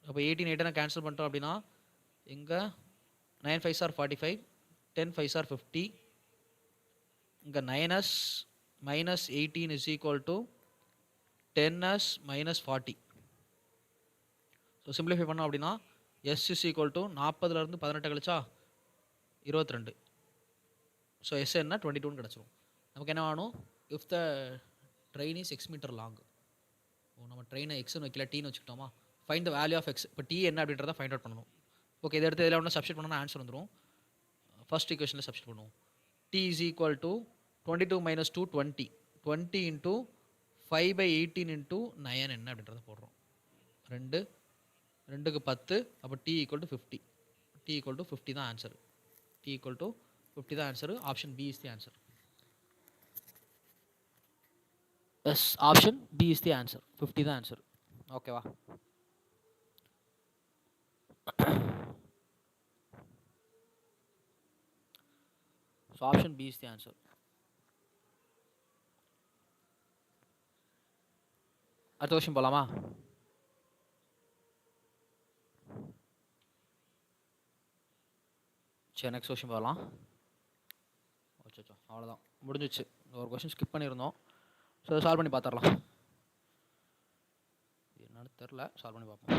அப்போ 18 கேன்சல் பண்ணிட்டோம் அப்படின்னா இங்கே 9 5s are 45, 10 5s are 50. இங்கே 9s minus 18 is equal to 10s minus 40. So simplify பண்ணோம் அப்படின்னா s is equal to 40லேருந்து 18 கழிச்சா 22. ஸோ s என்ன 22ன்னு கிடச்சிரும். நமக்கு என்ன வேணும், if the train is X metre long. நம்ம ட்ரெயினை எக்ஸ்னு வைக்கல, டீன்னு வச்சுக்கிட்டோமா. Find the value of X. இப்போ டி என்ன அப்படின்றத ஃபைண்ட் அவுட் பண்ணணும். ஓகே, இதை எடுத்து இதில் ஒன்று சப்ஸ்டிட் பண்ணோம்னா ஆன்சர் வந்துடும். ஃபர்ஸ்ட் ஈக்குவேஷனில் சப்ஸ்டிட் பண்ணுவோம். T is equal to 22 minus 2 20. 20 into 5/18 into 9 என்ன அப்படின்றத போடுறோம். 2க்கு 10. அப்போ T equal to 50. T equal to 50 தான் ஆன்சர். டி ஈக்குவல் டு 50 தான் answer. Option B is the answer. Yes, option B is the answer. 50 தான் ஆன்சர். ஓகேவா? So option B is the answer. அடுத்த கொஸ்டின் போகலாமா? சரி, நெக்ஸ்ட் கொஸ்டின் போகலாம். ஓச்சோ, அவ்வளோதான், முடிஞ்சிச்சு. ஒரு கொஸ்டின் ஸ்கிப் பண்ணியிருந்தோம். ஸோ சால்வ் பண்ணி பார்த்துடலாம். என்னன்னு தெரில, சால்வ் பண்ணி பார்ப்போம்.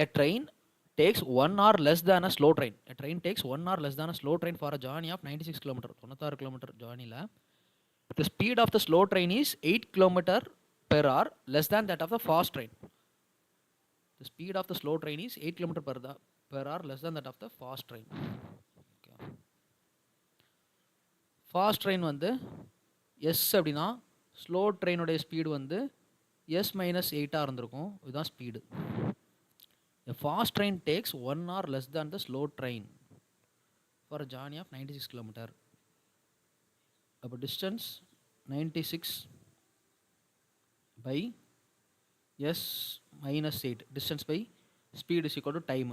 A train takes 1 hour less than a slow train. A train takes 1 hour less than a slow train for a journey of 96 km. 96 km journey The speed of the slow train is 8 kilometer per hour less than that of the fast train. The speed of the slow train is 8 kilometer per hour less than that of the fast train. Okay. Fast train வந்து S அப்படின்னா slow ட்ரெயினுடைய speed வந்து S minus 8ஆக இருந்திருக்கும். இதுதான் speed. A fast train takes 1 hour less than the slow train for a journey of 96 km. அப்போ distance 96 by s minus 8 distance by speed is equal to time.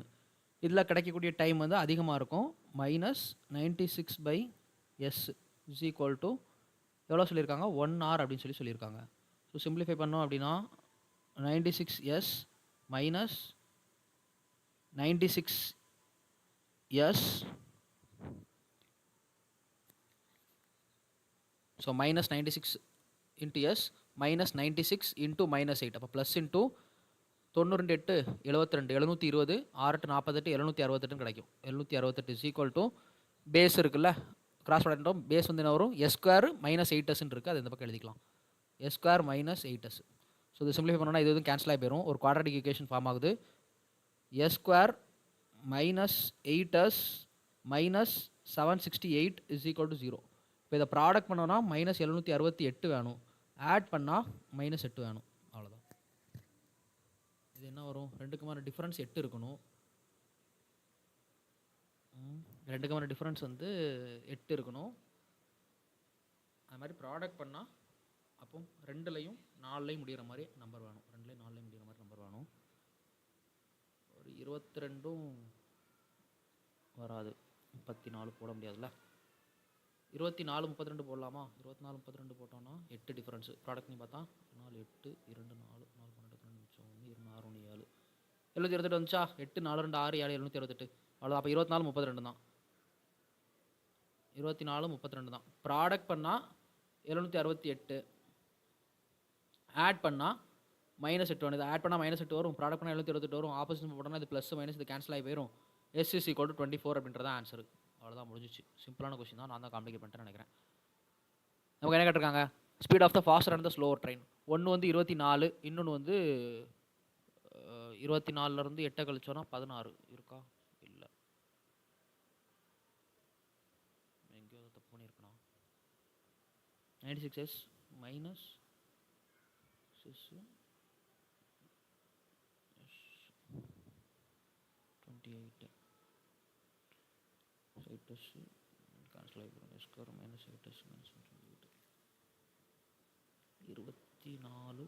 இதில் கிடைக்கக்கூடிய time வந்து அதிகமாக இருக்கும். Minus 96 by s is equal to எவ்வளோ சொல்லியிருக்காங்க 1 hour அப்படின்னு சொல்லியிருக்காங்க. ஸோ சிம்பிளிஃபை பண்ணோம் அப்படின்னா 96s minus 96s so minus 96 into S minus 96 into minus 8. அப்போ ப்ளஸ் இன்ட்டு 92 8 72 720 6 48 768 கிடைக்கும். 768 இஸ் ஈக்குவல் டு பேஸ் இருக்குல்ல, கிராஸ் ப்ராடக்ட் பேஸ் வந்து என்ன வரும், எஸ் ஸ்கொயர் மைனஸ் 8s இருக்குது. அது இந்த பக்கம் எழுதிக்கலாம், S square minus 8s. So இது சிம்பிளிஃபை பண்ணோன்னா இது எதுவும் கேன்சல் ஆகி போயிடும். ஒரு குவாட்ரட்டிக் ஈக்குவேஷன் ஃபார்ம் ஆகுது. S square minus 8s minus 768 is equal to 0. இப்போ இதை ப்ராடக்ட் பண்ணோன்னா மைனஸ் 768 வேணும், ஆட் பண்ணால் மைனஸ் 8 வேணும். அவ்வளோதான். இது என்ன வரும், ரெண்டுக்குமான டிஃப்ரென்ஸ் 8 இருக்கணும். ரெண்டுக்குமான டிஃப்ரென்ஸ் வந்து 8 இருக்கணும். அது மாதிரி ப்ராடக்ட் பண்ணால் அப்போ 2லையும் 4லையும் முடிகிற மாதிரி நம்பர் வேணும். 2லையும் 4லையும் முடிகிற மாதிரி நம்பர் வேணும். ஒரு 22 வராது, 34 போட முடியாதுல்ல. 24 32 போடலாமா? 24 32 போட்டோம்னா 8 டிஃபரன்ஸு. ப்ராடக்ட்னு பார்த்தா 4 8 2 4 4 12 மிச்சம் 1 2 6 1 7 728 வந்துச்சா? 8 4 2 6 7 768. அவ்வளோ. அப்போ 24 32 தான். 24 32 தான். ப்ராடக்ட் பண்ணால் 768, ஆட் பண்ணால் மைனஸ் 8 வருது. ஆட் பண்ணால் மைனஸ் 8 வரும், ப்ராடக்ட் பண்ணால் 728 வரும். ஆப்போசிட் போட்டோம்னா இது ப்ளஸ் மைனஸ் இது கேன்சல் ஆகி போயிடும். எஸ் இஸ் ஈக்குவல் டு 24 அப்படின்றதான் ஆன்சரு. அவ்வளோதான், முடிஞ்சிச்சு. சிம்பிளான கொஸ்டின் தான், நான் தான் காம்ப்ளிகேட் பண்ணிட்டேன்னு நினைக்கிறேன். நமக்கு என்ன கேட்டிருக்காங்க, speed of the faster and the slower train. ஒன்று வந்து 24, இன்னொன்று வந்து 24லேருந்து 8 கழிச்சோன்னா 16 இருக்கா? இல்லை, எங்கேயோ தப்பு பண்ணியிருக்கணும். 96s மைனஸ் 28 8s கேன்சல் ஆகிடும். Square minus 8s minus 28 24.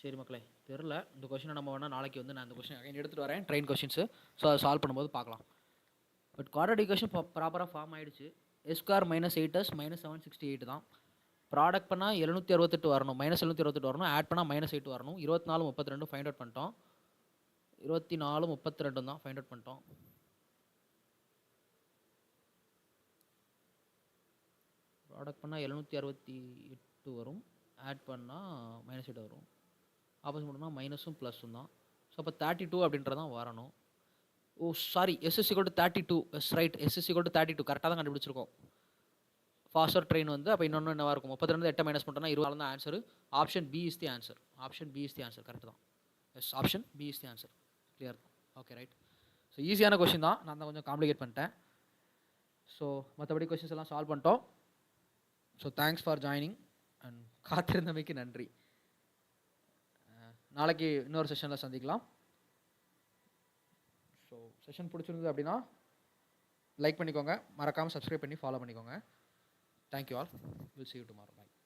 சரி மக்களே, தெரில இந்த கொஷினை நம்ம வேணால் நாளைக்கு வந்து நான் இந்த கொஷின் அகைன் எடுத்துகிட்டு வரேன், ட்ரெயின் கொஷின்ஸு. ஸோ அதை சால்வ் பண்ணும்போது பார்க்கலாம். பட் குவாட்ரேட்டிக் ஈக்குவேஷன் ப்ராப்பராக ஃபார்ம் ஆகிடுச்சு. S square minus 8s minus 768 தான். ப்ராடக்ட் பண்ணால் 768 வரணும், மைனஸ் 768 வரணும். ஆட் பண்ணால் மைனஸ் 8 வரணும். 24 32 ஃபைண்ட் அவுட் பண்ணிட்டோம். 24 32 தான் ஃபைண்ட் அவுட் பண்ணிட்டோம். ப்ராடக்ட் பண்ணால் 768 வரும், ஆட் பண்ணால் மைனஸ் 8 வரும். ஆப்போசிட் பண்ணால் மைனஸும் ப்ளஸும் தான். ஸோ அப்போ 32 அப்படின்றதான் வரணும். ஓ சாரி, எஸ்எஸ்சி கோட்டு 32. எஸ் ரைட், எஸ்எஸ்சி கோட்டு 32 கரெக்டாக தான் கண்டுபிடிச்சிருக்கோம். ஃபாஸ்டர் ட்ரெயின் வந்து அப்போ இன்னொன்று என்னவாக இருக்கும், 32 8 மைனஸ் பண்ணிட்டோம்னா 24 தான் answer. Option B is the answer. Option B is the answer, correct தான். Yes, option B is the answer. Clear. Okay right. So ஈஸியான கொஷின் தான், நான் தான் கொஞ்சம் காம்ப்ளிகேட் பண்ணிட்டேன். ஸோ மற்றபடி கொஷின்ஸ் எல்லாம் சால்வ் பண்ணிட்டோம். So thanks for joining and காத்திருந்தமைக்கு நன்றி. நாளைக்கு இன்னொரு செஷனில் சந்திக்கலாம். ஸோ செஷன் பிடிச்சிருந்தது அப்படின்னா லைக் பண்ணிக்கோங்க, மறக்காமல் சப்ஸ்கிரைப் பண்ணி ஃபாலோ பண்ணிக்கோங்க. Thank you all. Will see you tomorrow. Bye.